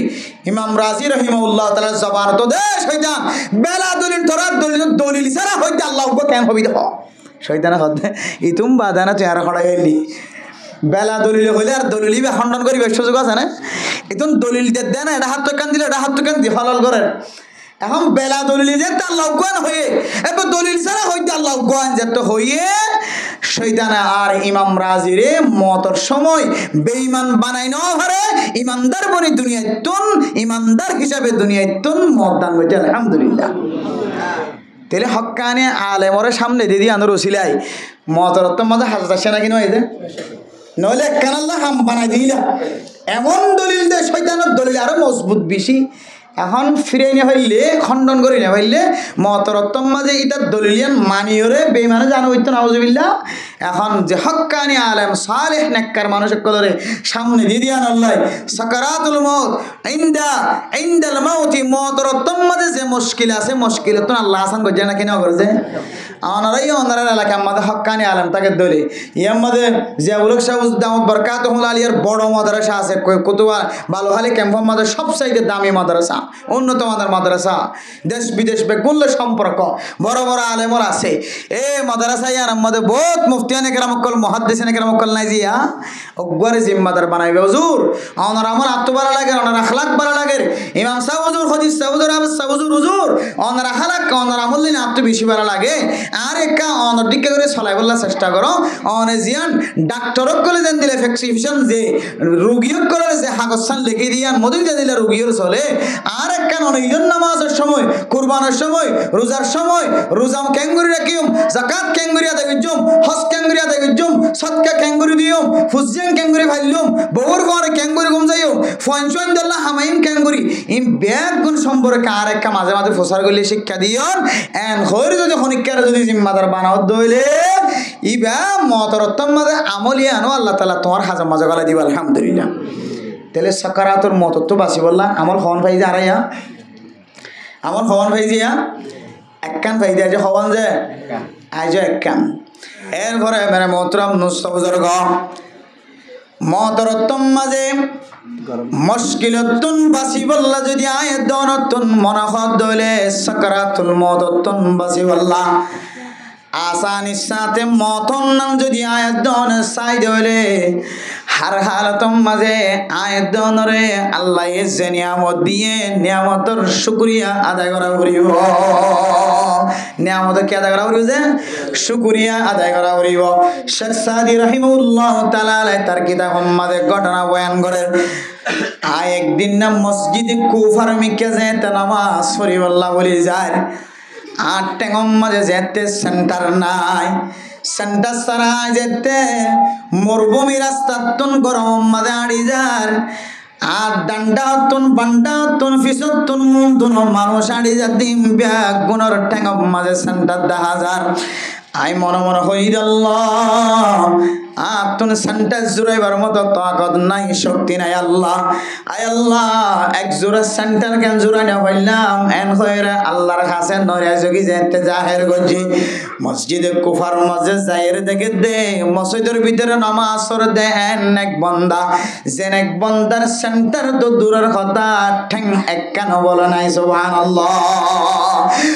ইমাম রাজি রাহিমাহুল্লাহ তাআলা জবান তো দে শয়তান বেলা দলিল তোরা দলিল ছাড়া হইতে আল্লাহ কেন হবি দেখ শয়তান হদে ইতুম বাদানা তুই আর খড়াই গেলি বেলা দলিল হইলে আর দলিল বে খণ্ডন করিবে সুযোগ আছে না ইতুন দলিল দে না এটা হাত কান দিলে এটা হাত কান দি হলাল করেন এখন বেলা দলিল যেতে আল্লাহ গান হয়ে এবার দলিল ছাড়া হইতে আল্লাহ গান যেতে হইয়ে শয়তানে আর ইমাম রাজিরে মতর সময় বেঈমান বানাই ন পারে ইমানদার বনি দুনিয়ায় তুন ইমানদার হিসাবে দুনিয়ায় তুন মত দান হইতে আলহামদুলিল্লাহ তাহলে হক্কানে আলেমরে সামনে দিদি আনোর ওসিলাই মতর তো মজা হাজার সেনা কিনো এই যে নইলে কেন আল্লাহ হাম বানাই দিলা এমন দলিল দে শয়তানের দলিল আরো মজবুত বেশি এখন ফিরে না হইলে খণ্ডন করি না হইলে মতরত্তম মাঝে এটা দলিলিয়ান মানিয়রে বেইমানে জানো হইতো নাউজুবিল্লাহ এখন যে হক্কানি আলেম সালেহ নেককার মানুষ কলরে সামনে দিদিয়ান আল্লাহ সাকারাতুল মউত ইনদাল মাউতি মতরত্তম মাঝে যে মুশকিল আছে মুশকিল তো আল্লাহ হাসান গজা না কিনা করছে ওনারা এলাকা আমাদের হক্কানি আলেম তাকে দলে ইয়ামাদের জিয়াউল হক সাহেব দাউদ বরকাতুহুল আলিয়ার বড় মাদ্রাসা আছে কুতুবা বালুহালি ক্যাম্প আমাদের সবচাইতে দামি মাদ্রাসা উন্নত মানের মাদ্রাসা দেশ বিদেশ বেগুল্য সম্পর্ক বড় বড় আলেমর আছে এ মাদ্রাসা ইয়ার আমাদের বহুত মুফতিয়ানে কেরামকল মুহাদ্দিসিনে কেরামকল নাই জিয়া অগরে জিম্মাদার বানাইবে হুজুর ওনার আমার আত্মবারা লাগে ওনার আখলাক বাড়া লাগে ইমাম সাহেব হুজুর হদিস সাহেব হুজুর আবু সাহেব হুজুর ওনার আখলাক ওনার আমল দিন আত্ম বেশি বাড়া লাগে আর একা অনদিকে করে চলাই বলার চেষ্টা করো অনে জিয়ান ডাক্তারক করে যেন দিলে প্রেসক্রিপশন যে রোগীক করে যে কাগজখান লিখে দিয়ান মধুই যে দিলে রোগীর চলে আর একটা অনেকজন নামাজের সময় কুরবানের সময় রোজার সময় রোজা ক্যাঙ্গুরি রাখিম জাকাত ক্যাঙ্গুরি আদায় করজুম হজ ক্যাঙ্গুরি আদায় করজুম সদকা ক্যাঙ্গুরি দিওম ফুজিয়ান ক্যাঙ্গুরি ভাইলুম বউর ঘরে ক্যাঙ্গুরি ঘুম যাইও ফঞ্চন দিল্লা হামাইন ক্যাঙ্গুরি ইন ব্যাগ গুণ সম্পর্কে আর একটা মাঝে মাঝে ফসার করলে শিক্ষা দিয়ন এন হইর যদি হনিকার যদি জিম্মাদার বানাও দইলে ইবা মতরত্তম মাঝে আমলি আনো আল্লাহ তাআলা তোমার হাজার মাঝে গলা দিবা আলহামদুলিল্লাহ তাহলে সাকারাতুর মত তো বাসি বললা আমল হন ভাই যে আরাইয়া আমল হন ভাই জিয়া একখান ভাই দিয়ে যে হওয়ান যে আজ একখান এরপরে মেরে মোহতরম নুস্তবুজুর্গ মতরত্তম মাঝে মুশকিলাতুন বাসি বললা যদি আয়াত দনতুন মনাফাত দইলে সাকারাতুল মততুন বাসি বললা আসানির সাথে মতন নাম যদি আয়াত দন সাই দইলে হার হালতম মাঝে আয়াত দনরে আল্লাহ যে নিয়ামত দিয়ে নিয়ামতের শুকরিয়া আদায় করা করিব নিয়ামত কি আদায় করা করিব যে শুকরিয়া আদায় করা করিব শেখ সাদি রাহিমাহুল্লাহ তাআলা তার কিতাব মাঝে ঘটনা বয়ান করেন একদিন না মসজিদে কুফার মিকে যেতে নামাজ পড়িবল্লাহ বলি যায় আর টেঙ্গম মাঝে যেতে সেন্টার নাই সেন্টার সারা যেতে মরুভূমি রাস্তা তুন গরম মাঝে আড়ি যার আর ডান্ডা হতুন বান্ডা হতুন ফিসতুন মুতুন মানুষ আড়ি যা দিম ব্যাগ গুণর টেঙ্গম মাঝে সেন্টার দেখা যার আই মনে মনে হইল আল্লাহ তুন সেন্টার জুড়াইবার মতো তাকত নাই শক্তি নাই আল্লাহ আয় আল্লাহ এক জোড়া সেন্টার কেন জুড়াই না পাইলাম এন হইরা আল্লাহর কাছে নরিয়া যোগী যেতে জাহের গজি মসজিদে কুফার মসজিদ জাহের দেখে দে মসজিদের ভিতরে নামাজ পড়ে দেন এক বন্দা যেন এক বন্দার সেন্টার তো দূরের কথা ঠ্যাং একখান বলে নাই সুবহানাল্লাহ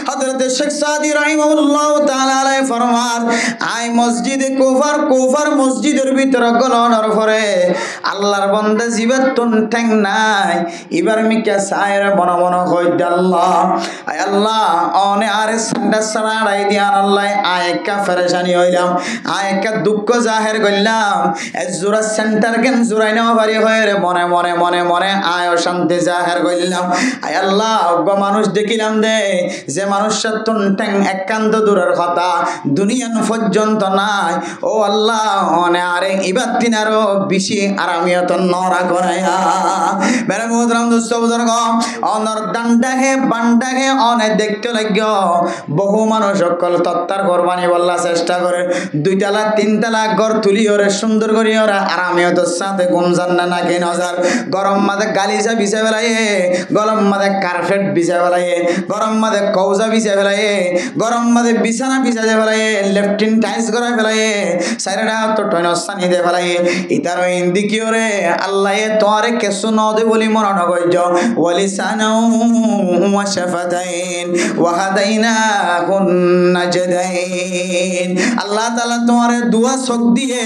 হযরত শেখ সাদি রাহিমাহুল্লাহ তাআলা আলাইহি ফরমান আই মসজিদে কুফার মসজিদের ভিতরে গলনের পরে আল্লাহর বান্দা জীবতন ঠ্যাং নাই এবার মিকা সায়ের মন মন কইদ আল্লাহ আয় আল্লাহ অনে আরে সান্ডা সারাই দিয়ান আল্লাহ আয়কা ফেরেশানি হইলাম আয়কা দুঃখ জাহের করলাম এ জোরা সেন্টার কেন জোরাই না পারি হয় রে মনে মনে মনে মনে আয় শান্তি জাহের করলাম আয় আল্লাহ অজ্ঞ মানুষ দেখিলাম দে যে মানুষের তুন ঠ্যাং একান্ত দূরের কথা দুনিয়ান পর্যন্ত নাই ও আল্লাহ অনে আরে ইবাদ তিনারও বেশি আরামিয়ত নরা করাইয়া মেরে মোহতরম দোস্ত বুজুর্গ অনর ডান্ডাহে বান্ডাহে অনে দেখতে লাগি বহু মানুষ সকল তত্তার কোরবানি বললা চেষ্টা করে দুইতলা তিনতলা ঘর তুলি ওরে সুন্দর করি ওরা আরামিয়তর সাথে ঘুম যান না কেন হাজার গরম মাঝে গালিচা বিছা ফেলাইয়ে গরম মাঝে কার্পেট বিছা ফেলাইয়ে গরম মাঝে কৌজা বিছা ফেলাইয়ে গরম মাঝে বিছানা বিছাতে ফেলাইয়ে লেফটিন টাইস করা ফেলাইয়ে সাইরা তো টয়নস্থানি দে ফেলাইয়ে ইতার হিন্দি কি ওরে আল্লাহ তোরে কেসু ন দে বলি মন নগজ ওয়ালিসানাউ ওয়া শাফাতাইন ওয়া হাদাইনাহুন নাজদাইন আল্লাহ তাআলা তোরে দুয়া চোখ দিয়ে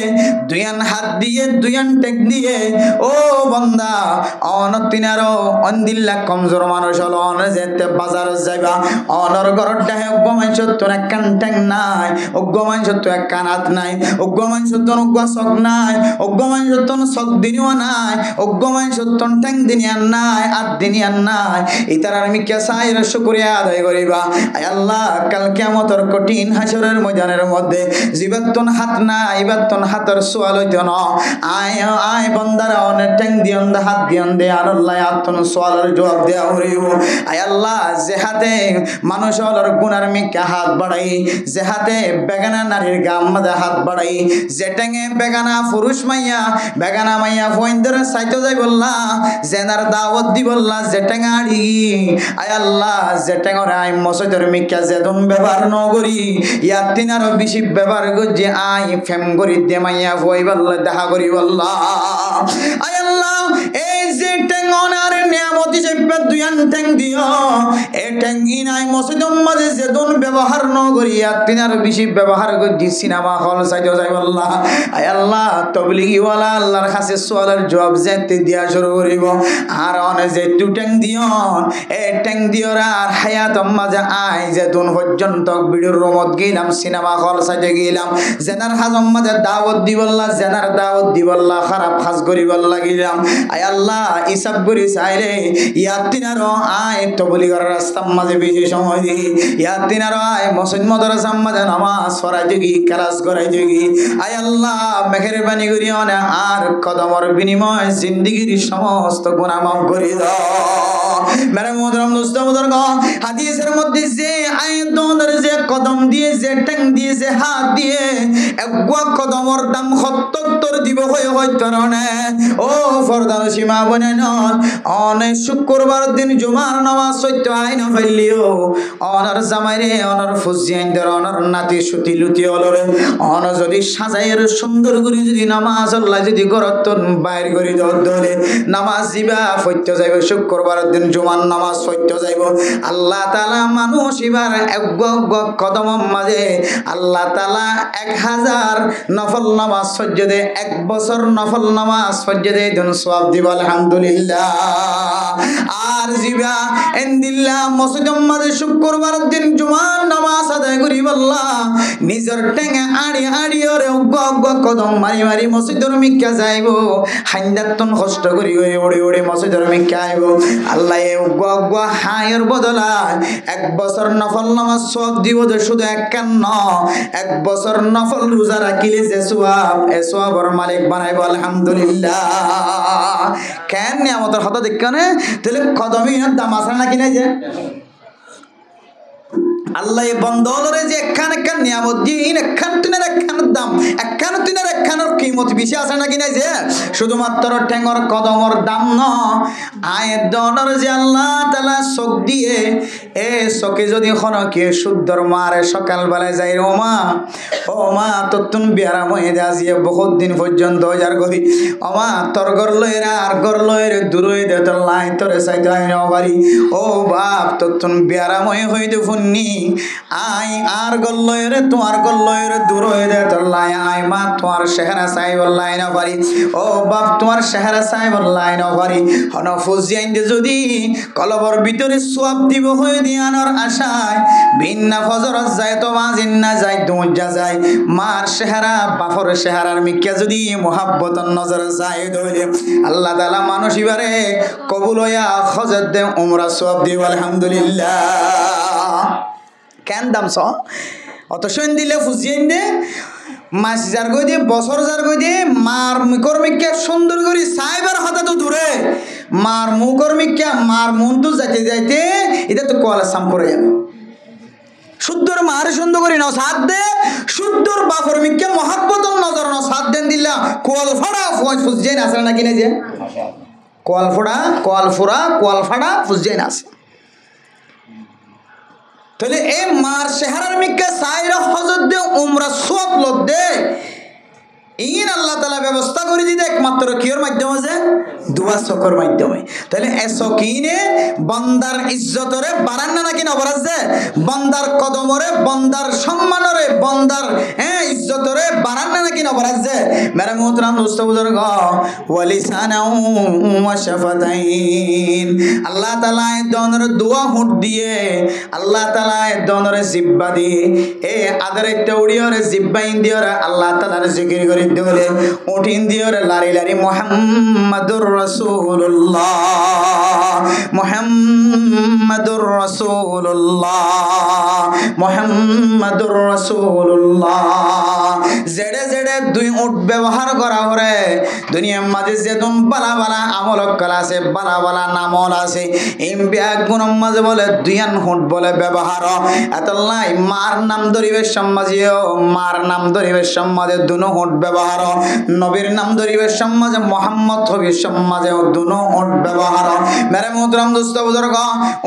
দুয়ান হাত দিয়ে দুয়ান টেক দিয়ে ও বান্দা অনতিনারো অন্দিল্লা কমজোর মানুষ হলো অন যেতে বাজার যাইবা অনর ঘর ডাহে গমাইছ তোর একখান ঠ্যাং নাই গমাইছ তো এক কানাত নাই গমাইছ তোর চোখ নাই গমাইছ তোর চোখ দিনিও নাই গমাইছ তোর ঠ্যাং দিনিয়ান নাই আর দিনিয়ান নাই ইতার আমি কে সাইর শুকরিয়া আদায় করিবা আয় আল্লাহ কাল কিয়ামতের কঠিন হাসরের ময়দানের মধ্যে জীবাত্তন হাত নাই ইবাত্তন হাতের সোয়াল হইত না আয় আয় বান্দারা অনেক ঠ্যাং দিয়ন দে হাত দিয়ন দে আর আল্লাহ আত্মন সোয়ালের জবাব দেয়া হইব আয় আল্লাহ যে হাতে মানুষ হলর গুনার মিকে হাত বাড়াই যে হাতে বেগানা নারীর গাম মাঝে হাত বাড়াই যে টেঙে বেগানা পুরুষ মাইয়া বেগানা মাইয়া ফইন্দর সাইতো যাই বললা জেনার দাওয়াত দি বললা যে টেঙাড়ি আয় আল্লাহ যে টেঙরে আই মসজিদের মিকে যেদন ব্যবহার ন করি ইয়ার তিনারও বেশি ব্যবহার করছি আই ফেম করি দে মাইয়া ফই বললা দেখা করি বললা আয় আল্লাহ এই যে টেঙনার নিয়ামত হিসেবে জিব্বা দুয়ান ট্যাং দিও এ ট্যাঙ্গি নাই মসজিদের মাঝে যেদন ব্যবহার ন করি তিনার বেশি ব্যবহার করছি সিনেমা হল সাইডে যাই আল্লাহ আয় আল্লাহ তবলিগিওয়ালা আল্লাহর কাছে সোয়ালের জবাব যেতে দিয়া শুরু করিব আর অনে যে টু ট্যাং দিও এ ট্যাং দিও আর হায়াত মাঝে আয় যেদন পর্যন্ত ভিডিওর রুমত গেলাম সিনেমা হল সাইডে গেলাম জেনার হাজম মাঝে দাওয়াত দিবল্লা জেনার দাওয়াত দিবল্লা খারাপ কাজ করিবল্লা গেলাম আয় আল্লাহ হিসাব করি চাইলে ইয়াতিনারও আয় তবলিগের রাস্তার মাঝে বেশি সময় দিই ইয়াতিনারও আয় মসজিদ মাদ্রাসার মাঝে নামাজ পড়াই দিগি ক্লাস করাই দিগি আয় আল্লাহ মেহেরবানি করি অনে আর কদমর বিনিময় জিন্দিগির সমস্ত গুনাহ মাফ করে দাও মেরে মোহতরম দোস্ত বুজুর্গ হাদিসের মধ্যে যে আয়াত ধরে যে কদম দিয়ে যে ট্যাং দিয়ে যে হাত দিয়ে একগুয়া কদমর দাম ৭৭ দিব হয় তরনে ও ফরদান সীমা বনে নন অনেক শুক্রবার দিন জুমার নামাজ সত্য আইন ফেললিও অনার জামাইরে অনার ফুজিয়াইন্দের অনার নাতি সুতি লুতি অলরে অন যদি সাজাইয়ের সুন্দর করে যদি নামাজ আল্লাহ যদি গরত বাইর করে দলে নামাজ দিবা সত্য যাইব শুক্রবার দিন জুমার নামাজ সত্য যাইব আল্লাহ তাআলা মানুষ এবার এক কদম মাঝে আল্লাহ তাআলা 1000 নফল নামাজ সজ্জদে 1 বছর নফল নামাজ সজ্জদে দিন সওয়াব দিব আলহামদুলিল্লাহ আর জিবা ইনদিল্লাহ মসজিদের মাঝে শুক্রবার দিন জুমার নামাজ আদায় করিব আল্লাহ নিজের টেঙে আড়ি ওরে কদম মারি মারি মসজিদের মিক্কা যাইব হাইন্দাতন কষ্ট করি ওড়ে মসজিদের মিক্কা আইব আল্লাহ হায়ের বদলায় 1 বছর নফল নামাজ সওয়াব দিব যে শুধু 1 বছর নফল রোজা রাখিলে যে সওয়াব এ সওয়াবের মালিক বানাইব আলহামদুলিল্লাহ কেন নিয়ামতের হতা দেখনে তাহলে কদমই দাম আছে নাকি নাই যে আল্লাহ বন্দরে যে একখান নিয়ামত দিন একখান টিনের একখানের দাম একখান টিনের একখানের কিমত বেশি আছে নাকি নাই যে শুধুমাত্র ঠেঙর কদমর দাম ন আয়ের দনের যে আল্লাহ তাআলা চোখ দিয়ে এ চোখে যদি খনকে শুদ্ধর মারে সকালবেলায় যাই ও মা ততুন বিয়ারাম হয়ে যাইয়ে বহুত দিন পর্যন্ত যার গই ও মা তোর গর লইরা আর গর লইরে দূরই দে তোর লাই তোরে চাইতে আই নবারি ও বাপ ততুন বিয়ারাম হয়ে দে ফুন্নি আই আর গল্লয়ের তোমার গল্লয়ের দূর হয়ে দে তোর লাই আই মা তোমার চেহারা চাই বললাই না পারি ও বাপ তোমার চেহারা চাই বললাই না পারি হন ফুজিয়াইন দে যদি কলবর ভিতরে সওয়াব দিব হয়ে দিয়ানোর আশায় ভিন্না ফজরত যায় তো বাজিন না যায় দুজা যায় মার চেহারা বাপর চেহারার মিক্কা যদি মোহাব্বতন নজর যায় ধরে আল্লাহ তাআলা মানুষ ইবারে কবুল হইয়া হজরত দে উমরা সওয়াব দিব আলহামদুলিল্লাহ কেন দাম স অত সৈন দিলে ফুজিয়েন দে মাস যার গই দিয়ে বছর যার গই দিয়ে মার মুকর্মিককে সুন্দর করে সাইবার হাতে তো দূরে মার মুকর্মিককে মার মন তো যাইতে যাইতে এটা তো কলা সাম করে যাবে শুদ্ধর মার সুন্দর করে নাও সাথ দে শুদ্ধর বাফরমিককে মহাব্বতন নজর নাও সাথ দেন দিলা কোয়াল ফাড়া ফুজিয়েন আসলে নাকি না যে কোয়াল ফাড়া ফুজিয়েন আছে তাহলে এই মার চেহারার মিক্কা সাইরা হজরত দে উমরা সওয়াব লদ দে ইন আল্লাহ তাআলা ব্যবস্থা করে দিতে একমাত্র কিয়র মাধ্যমে যে দুয়া চকর মাধ্যমে তাহলে এ সকিনে বান্দার ইজ্জতরে বাড়ান না নাকি না বাড়াছে বান্দার কদমরে বান্দার সম্মানরে বান্দার ইজ্জতরে বাড়ান না নাকি না বাড়াছে মেরে মোহতরাম দোস্ত বুজুর্গ ওয়ালিসানাউ ওয়া শাফাতাইন আল্লাহ তাআলা এ দনরে দোয়া হুট দিয়ে আল্লাহ তাআলা এ দনরে জিব্বা দিয়ে এ আদরে তৌড়িয়রে জিব্বা ইন্দিয়রে আল্লাহ তাআলার জিকির করে দলে উঠিন দিয়রে লারি লারি মুহাম্মাদুর রাসূলুল্লাহ মুহাম্মাদুর রাসূলুল্লাহ মুহাম্মাদুর রাসূলুল্লাহ জেডে জেডে দুই উট ব্যবহার করা করে দুনিয়ার মাঝে যেদন বালা বালা আমল কলা আছে বালা বালা নামল আছে ইমবিয়া গুণম মাঝে বলে দুইয়ান হুট বলে ব্যবহার এতলাই মার নাম ধরিবে সমাজেও মার নাম ধরিবে সমাজে দুনো হুট ব্যবহার নবীর নাম ধরিবে সমাজে মোহাম্মদ হবি সমাজে দুনো হুট ব্যবহার মেরে মোহতরম দোস্ত বুজুর্গ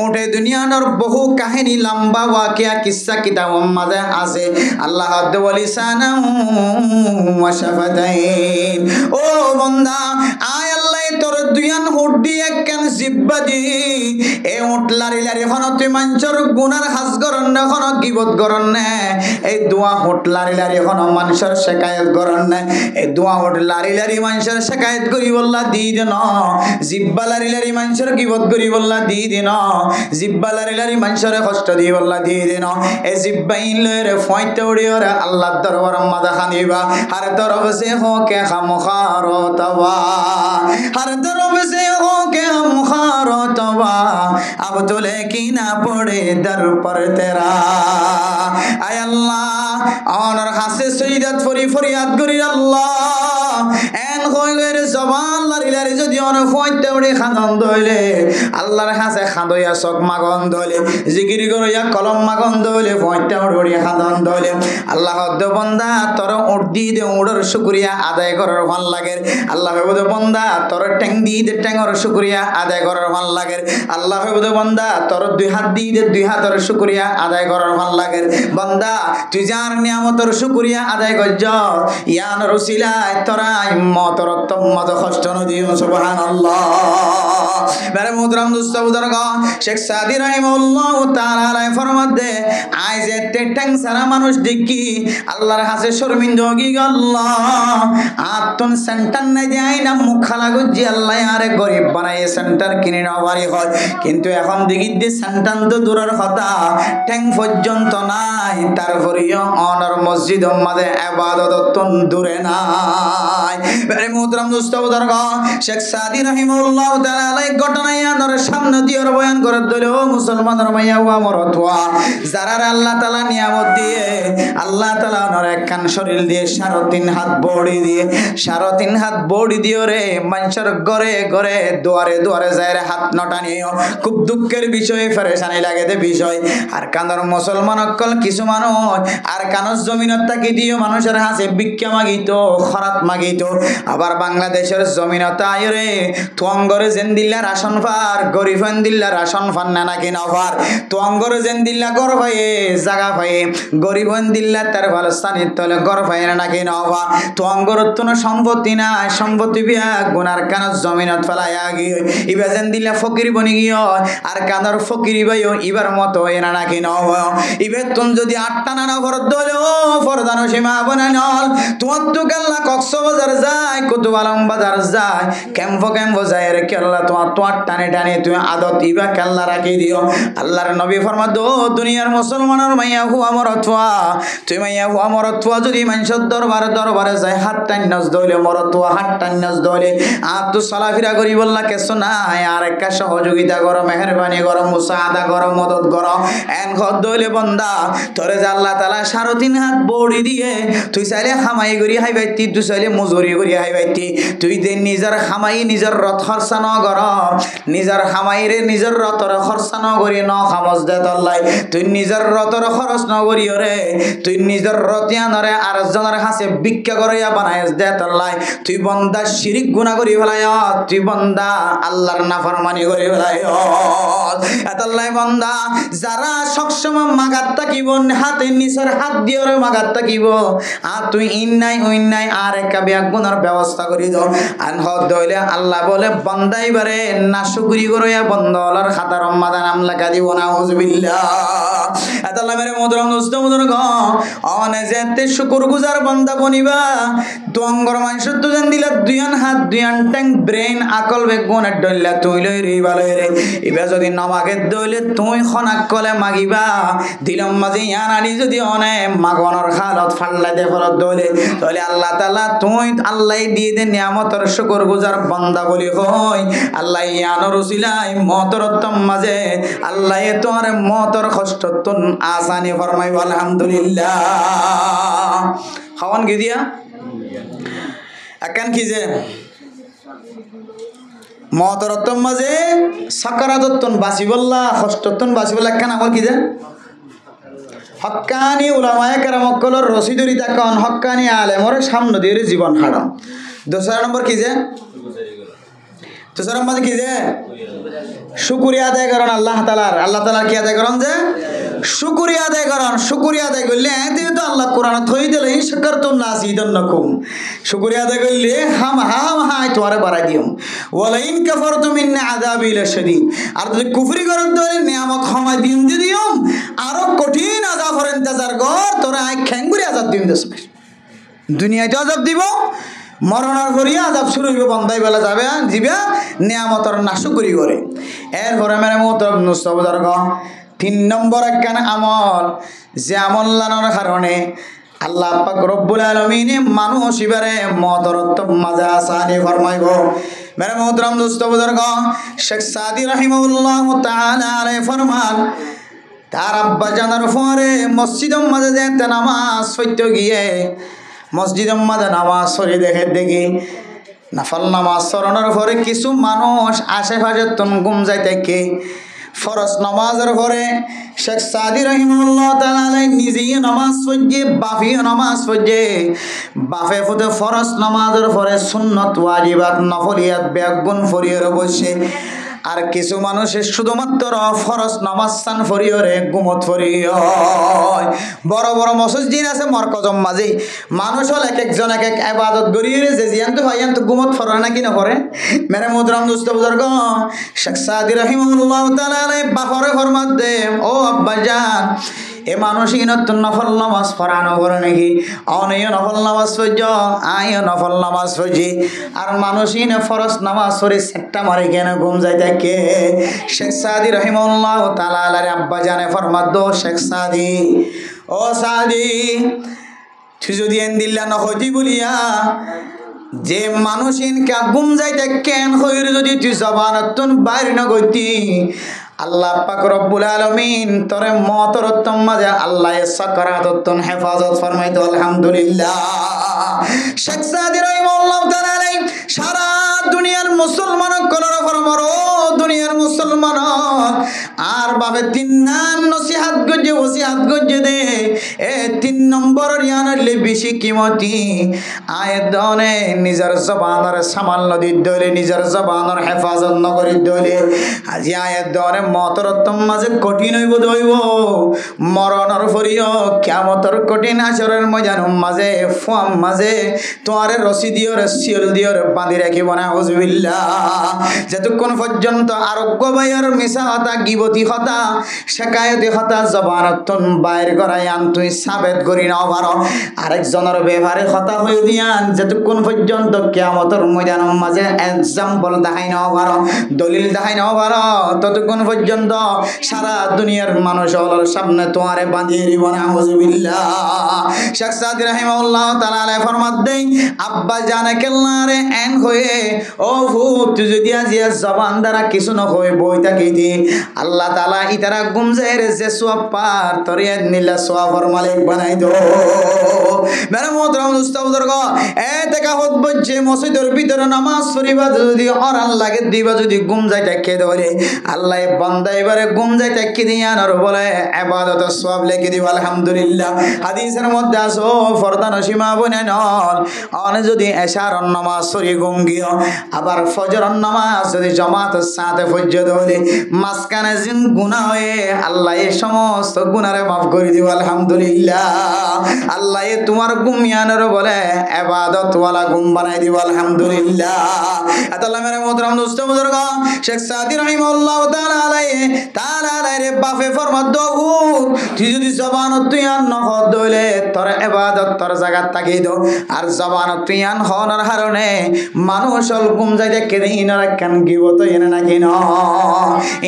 উঠে দুনিয়ার বহু কাহিনী লম্বা ওয়াকিয়া কিসসা কিতাব মাঝে আছে আল্লাহ ওয়ালিসানা ওয়া শাফাতাইন ও বান্দা আয় আল্লাহ তোর দুইয়ান হুট দিয়ে কেন জিব্বা দি হোট লারি লারি এখন তুই মানুষের গুনার হাস করন না এখন গিবত করন না এই দোয়া হোট লারি লারি এখন মানুষের শেকায়ত করন না এই দোয়া হোট লারি লারি মানুষের শেকায়ত করি বললা দি দেন জিব্বা লারি লারি মানুষের গিবত করি বললা দি দেন জিব্বা লারি লারি মানুষের কষ্ট দি বললা দি দেন এই জিব্বা ইনলে ফয়তে উড়িও রে আল্লাহর দরবার মাদা খানিবা हर तरफ से हो के हम खारो तवा हर तरफ से हो के हम खारो तवा अब तो लेकिन पड़े दर पर तेरा आय अल्लाह और हासे सईदत फरी फरियाद करी अल्लाह एन कोई गैर जबान लारी लारी যদি অন ফয়তে উড়ে খাদন দইলে আল্লাহর কাছে খাদইয়া চক মাগন দইলে জিকির করিয়া কলম মাগন দইলে ফয়তে উড়ে খাদন দইলে আল্লাহ দ বান্দা তোর উড়দি দে উড়র শুকরিয়া আদায় করার ভাল লাগে আল্লাহ হেবদ বান্দা তোর ট্যাং দি দে ট্যাংর শুকরিয়া আদায় করার ভাল লাগে আল্লাহ হেবদ বান্দা তোর দুই হাত দি দে দুই হাতের শুকরিয়া আদায় করার ভাল লাগে বান্দা তুই যার নিয়ামতের শুকরিয়া আদায় করছ ইয়ান রসিলায় তোরা ইম্মত রত্তম্মত কষ্ট নদী সুবহানাল্লাহ মেরে মুহতারাম দোস্ত বুজুর্গ শেখ সাদি রাহিমাহুল্লাহ তাআলা আলাই ফরমাতে আই যে টেটং সারা মানুষ দেখি আল্লাহর কাছে শর্মিন্দ হই আল্লাহ আতন সেন্টার নাই দেয় না মুখ খালা গজি আল্লাহ আরে গরিব বানায় সেন্টার কিনে নেওয়ারই হয় কিন্তু এখন দেখি যে সেন্টার তো দূরের কথা ঠ্যাং পর্যন্ত নাই তারপরেও অনর মসজিদ মাঝে ইবাদত দূরে নাই মেরে মুহতারাম দোস্ত বুজুর্গ শেখ সাদি রাহিমাহুল্লাহ তাআলা আলাই ঘটনায় আনর সামনে দিয়ে বয়ান করে দিল মুসলমানের মাইয়া ওয়া মরতওয়া যারা আল্লাহ তাআলা নিয়ামত দিয়ে আল্লাহ তাআলা ওনার একখান শরীর দিয়ে 3.5 হাত বড়ি দিয়ে 3.5 হাত বড়ি দিয়ে রে মানুষের ঘরে ঘরে দুয়ারে দুয়ারে যায় হাত নটানিও খুব দুঃখের বিষয় পরেশানি লাগে দে বিষয় আর কান্দর মুসলমান অকল কিছু মানুষ আর কানস জমিনত থাকি দিও মানুষের হাসে ভিক্ষা মাগিতো খরাত মাগিতো আবার বাংলাদেশের জমিনত আইরে তোঙ্গরে যেন দিল্লা রাশন ফার গরিফান দিল্লা রাশন ফান না নাকি নফার তোঙ্গরে যেন দিল্লা গর ভাইয়ে জায়গা ভাইয়ে গরিফান দিল্লা তার ভালো স্থানের তলে গর ভাইয়ে না নাকি নফা তোঙ্গর তো সম্পত্তি না সম্পত্তি বিয়া গুনার কানস জমিনত ফেলাইয়া গিয়ে ইবা যেন দিল্লা ফকির বনি গিয়ে আর কানর ফকিরি ভাইও ইবার মতো এনা নাকি নব ইবে তুন যদি 8টা না ঘর দলে ও ফরদান সীমা বনানল তোমার তো গাল্লা কক্সবাজার যায় কুতুবালম বাজার যায় ক্যাম্পো যায় রে কেল্লা তোমার তো টানে টানে তুমি আদত ইবা কেল্লা রাখি দিও আল্লাহর নবী ফরমা দো দুনিয়ার মুসলমানের মাইয়া হুয়া মরতওয়া তুই মাইয়া হুয়া মরতওয়া যদি মানুষের দরবারে যায় হাত টান্নাস দইলে মরতওয়া হাত টান্নাস দইলে আর তো চলাফেরা করি বললা কেসো নাই আর একটা সহযোগিতা করো মেহেরবানি করো মুসাআদা করো মদত করো এন ঘর দইলে বন্দা তোরে যে আল্লাহ তাআলা 3.5 হাত বড়ি দিয়ে তুই চাইলে খামাই করি হাইবাইতি তুই চাইলে মজুরি করি হাইবাইতি তুই যে নিজের খামাই নিজের রথ খরচা ন কর নিজের খামাইরে নিজের রথর খরচা ন করি ন খামজ দে তল্লাই তুই নিজের রথর খরচ ন করি রে তুই নিজের রতিয়া নরে আর জনের হাসে ভিক্ষা করিয়া বানাইস দে তল্লাই তুই বন্দা শিরিক গুনাহ করি ফেলাই তুই বন্দা আল্লাহর নাফরমানি করি ফেলাই এতল্লাই বন্দা যারা সবসময় মাগাত থাকিব হাতে নিচের হাত দিয়ে মাগাত থাকিব আর তুই ইন নাই আর একটা ব্যাগ গুনার ব্যবস্থা করি দাও আন হদ দইলে আল্লাহ বলে বন্দাই বারে না শুকরি করিয়া বন্দলার খাতার মাদা নাম লেখা দিব না হুজবিল্লাহ এতল্লাই মেরে মুহতারাম দোস্ত বুজুর্গ অনে যেতে শুকরগুজার বন্দা বনিবা তোঙ্গর মানুষ তো জান দিলা দুইয়ান হাত দুইয়ান ট্যাং ব্রেন আকল বেগুন ডইলা তুই লই রে ভালো রে ইবা যদি নমাকে দইলে তুই খনাক কলে মাগিবা দিলম মাঝে ইয়ান আনি যদি অনে মাগনের খালত ফাল্লা দে ফলত দইলে তাহলে আল্লাহ তাআলা তুই আল্লাহ দিয়ে দে নিয়ামতের শুকরগুজার বান্দা বলি হই আল্লাহ ইয়ানোর উসিলাই মতরতম মাঝে আল্লাহ তোর মতর কষ্টতন আসানি ফরমাইব আলহামদুলিল্লাহ খাওয়ান কি দিয়া আকান কি যে মতরতম মাঝে সাকারাতন বাসি বললা কষ্টতন বাসি বললা কেন আমার কি যে হক্কানি উলামায়ে কেরাম কলর রশিদুরি তাকন হক্কানি আলেমর সামনে দিয়ে জীবন হারাম দোসরা নম্বর কি যে দোসরা নম্বর কি যে শুকরিয়া আদায় করেন আল্লাহ তাআলার কি আদায় করেন যে শুকরিয়া আদায় করেন শুকরিয়া আদায় করলে এতে তো আল্লাহ কোরআন থই দিলে শাকারতুম লাযিদান্নাকুম শুকরিয়া আদায় করলে হাম তোমারে বাড়াই দিও ওয়ালাইন কাফারতুম ইন আযাবি লাশাদীদ আর যদি কুফরি করেন তাহলে নিয়ামত ক্ষমা দিন দিও আরো কঠিন আযাব হরেন তাজার ঘর তোরা আই খেঙ্গুরি আযাব দিন দেস দুনিয়াতে আযাব দিব মরণের পরে আযাব শুরু হইবে বন্দাই বেলা যাবে জিবা নিয়ামতের নাশুকরি করে এরপরে মেরে মোহতরম নুসবদর গ 3 নম্বর একখান আমল যে আমল লানোর কারণে আল্লাহ পাক রব্বুল আলামিন মানুষ ইবারে মদরত মাজা আসানি ফরমাইব মেরে মোহতরম দোস্তবদর গ শেখ সাদি রাহিমাহুল্লাহ তাআলা আলাইহি ফরমান তার আব্বা জানার পরে মসজিদের মাঝে যেতে নামাজ পড়তে গিয়ে মসজিদের মাঝে নামাজ পড়ে দেখি নফল নামাজ পড়ানোর পরে কিছু মানুষ আশেপাশে ঘুম যাইতে কে ফরজ নামাজের পরে শেখ সাদি রাহিমাহুল্লাহ তাআলা নিজেই নামাজ পড়ে বাফিও নামাজ পড়ে বাফে ফুতে ফরজ নামাজের পরে সুন্নত ওয়াজিবাত নফলিয়াত বেগুন ফরিয়র বসে আর কিছু মানুষের শুধুমাত্র ফরজ নামাজ সান ফরিয়রে গুমত ফরিয় বড় বড় মসজিদ আছে মরকজম মাঝে মানুষ হল এক একজন এক এক ইবাদত গরিয়ে যে জিয়ান্ত ভাইয়ান্ত গুমত ফরে নাকি না করে মেরে মুহতারাম দোস্ত বুজুর্গ শেখ সাদি রাহিমাহুল্লাহ তাআলা বাফরে ফরমাত দে ও আব্বাজান এ মানুষ নতুন নফল নামাজ পড়ানো করে নাকি অনেক নফল নামাজ পড়ছ আয় নফল নামাজ পড়ছি আর মানুষ ফরজ নামাজ পড়ে সেটটা মারে কেন ঘুম যাইতে কে শেখ সাদি রাহিমাহুল্লাহ তাআলা আব্বা জানে ফরমাত দো শেখ সাদি ও সাদি তুই যদি এন দিল্লা নহতি বলিয়া যে মানুষ ইনকা ঘুম যাইতে কেন হইর যদি তুই জবানতুন বাইর না গতি আল্লাহ পাক রব্বুল আলামিন তোরে মতরতম মাঝে আল্লাহ সাকরাততন হেফাজত ফরমাইতো আলহামদুলিল্লাহ শেখ সাদি রাহিমাহুল্লাহ তাআলা সারা দুনিয়ার মুসলমান কলর ফরমার ও দুনিয়ার মুসলমান আর বাবে তিন নাম নসিহত গজে ওসিহত গজে দে এ 3 নম্বর ইয়ানলে বেশি কিমতি আয়দনে নিজের জবানের সামান্য দিদলে নিজের জবানের হেফাজত নগরী দলে আজি আয়দনে মতরতম মাঝে কঠিন হইব দইব মরণর ফরিও কিয়ামতর কঠিন আসরের ময়দানের মাঝে ফুয়াম মাঝে তোয়ারে রশি দিও রশিল দিও বাঁধি রাখিব না হুজুবিল্লাহ যতক্ষণ পর্যন্ত আরোগ্য ভাইয়ের মিশা হতা গিবতি হতা শেকায়তি হতা জবানতন বাইর করাই আন তুই সাবেত করি নাও পারো আরেকজনের ব্যবহারে হতা হয়ে দিয়ান যতক্ষণ পর্যন্ত কিয়ামতর ময়দানের মাঝে এক্সাম্পল দেখাই নাও পারো দলিল দেখাই নাও পারো ততক্ষণ পর্যন্ত সারা দুনিয়ার মানুষের সামনে তোমারে বাঁধিয়ে দিব না হুজুবিল্লাহ শেখ সাদি রাহিমাহুল্লাহ তাআলা ফরমাত দেই আব্বা জানে কেল্লারে এন হয়ে ও ভূত তুই যদি আজিয়া জবান দ্বারা কিছু না হয়ে বই থাকি দি আল্লাহ তাআলা ইতারা গুম যায় রে যে সওয়াব পার তরিয়া নিলা সওয়াবের মালিক বানাই দো মেরে মোহতরম দোস্ত বুজুর্গ এ দেখা হত বজে মসজিদের ভিতরে নামাজ পড়িবা যদি অরান লাগে দিবা যদি গুম যায় তাকে ধরে আল্লাহ বান্দা এবারে গুম যায় তাকে দিয়ান আর বলে ইবাদত সওয়াব লিখে দিব আলহামদুলিল্লাহ হাদিসের মধ্যে আসো ফরদা নসিমা বনে নল অনে যদি এশার নামাজ পড়ি গুম গিয়ে আবার ফজর নামাজ যদি জামাতের সাথে ফজর হলে মাসকানে জিন গুনাহ হয়ে আল্লাহ এই সমস্ত গুনারে মাফ করে দিব আলহামদুলিল্লাহ আল্লাহ তোমার গুমিয়ানের বলে ইবাদত ওয়ালা গুম বানাই দিব আলহামদুলিল্লাহ আল্লাহ মেরে মোহতরম দোস্ত বুজুর্গ শেখ সাদি রাহিমাহুল্লাহ তাআলা রে বাফে ফরমাত দো তুই যদি জবানত তুই আন নহদ দইলে তোর ইবাদত তোর জায়গা তাকিয়ে দাও আর জবানত তুই আন হওয়ার কারণে মানুষ গুম যাইতে কেদিন রাখান গিবত এনে নাকি ন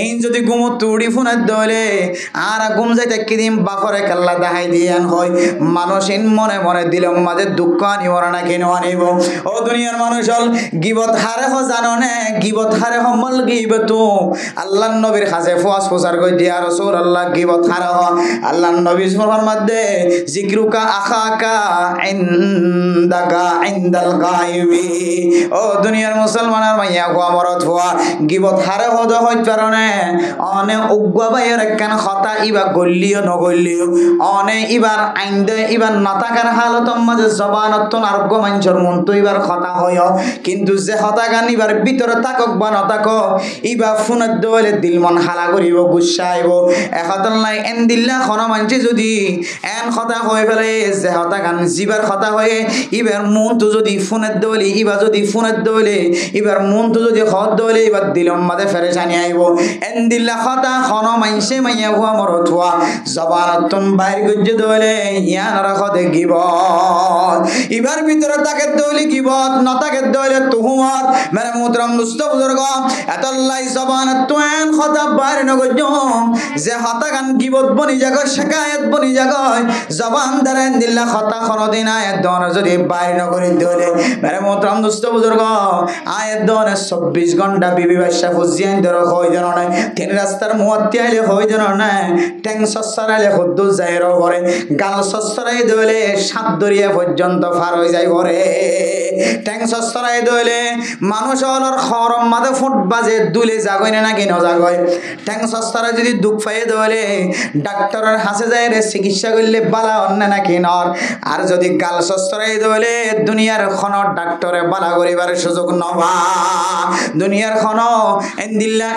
এই যদি গুম তুড়ি ফোনের দইলে আর গুম যাইতে কেদিন বাফরে কাল্লা দেখাই দিয়ান হয় মানুষ মনে মনে দিলম মাঝে দুঃখ আনিব নাকি আনিব ও দুনিয়ার মানুষ হল গিবত হারে হ জানো নে গিবত হারে হমল গিবত আল্লাহ নবীর কাছে ফুয়াস ফুসার কই দিয়া রাসূলুল্লাহ গিবত হারে হ আল্লাহ নবী ফরমাত দে জিকরুকা আখাকা ইনদাকা ইনদাল গায়বি ও দুনিয়ার মুসলমানের মাইয়া গো আমরত ফুয়া গিবত হারে হদ হইত কারণে অনে উগ্গা বাইয়ের একখান কথা ইবা গল্লিও নগল্লিও অনে ইবার আইন দে ইবার নাতা থাকার হালতর মাঝে জবানত আরোগ্য মানুষের মন তো এবার কথা হয় কিন্তু যে হতা গান এবার ভিতরে থাকক বা নথাকো এবার ফোনের দলে দিল মন হালা করিব গুসা আইব এহতল নাই এন দিল্লা খন মানছে যদি এন কথা হয়ে ফেলে যে হতা গান জিবার কথা হয়ে এবার মন তো যদি ফোনের দলে এবার যদি ফোনের দলে এবার মন তো যদি হত দলে এবার দিলম মাঝে ফেরেশানি আইব এন দিল্লা কথা খন মানছে মাইয়া হুয়া মরত হুয়া জবানতন বাইর গজ্জে দলে ইয়ান রাখ দেখিব এবার ভিতরে তাকে দলে গিবত না তাকে দলে তুহুমত মেরে মুহতারাম দোস্ত বুজুর্গ এতলাই জবানত তোন কথা বাইর ন গজ্জো যে হতা গান গিবত বনি জাগ শিকায়ত বনি জাগ জবান ধরেন দিল্লা কথা খনদিন আয়াত দন যদি বাইর ন করে দলে মেরে মুহতারাম দোস্ত বুজুর্গ আয়াত দন 24 ঘন্টা বিবি বাদশা ফুজিয়ান ধর হই জন না তিন রাস্তার মুয়াত্তি আইলে হই জন না ট্যাং সসরাইলে খুদ্দু যাইর করে গাল সসরাই দলে সাত দরিয়া পর্যন্ত পার হই যাই করে ট্যাং সসরাই দলে মানুষ হলর খরম মাঝে ফুট বাজে দুলে জাগয় না কি না জাগয় ট্যাং সসরা যদি দুঃখ পাই দলে ডাক্তারের হাসে যায় রে চিকিৎসা করলে বালা অন্য নাকি নর আর যদি গাল সসরাই দলে দুনিয়ার খন ডাক্তারে বালা করিবার সুযোগ নবা দুনিয়ার খন এন্দিল্লা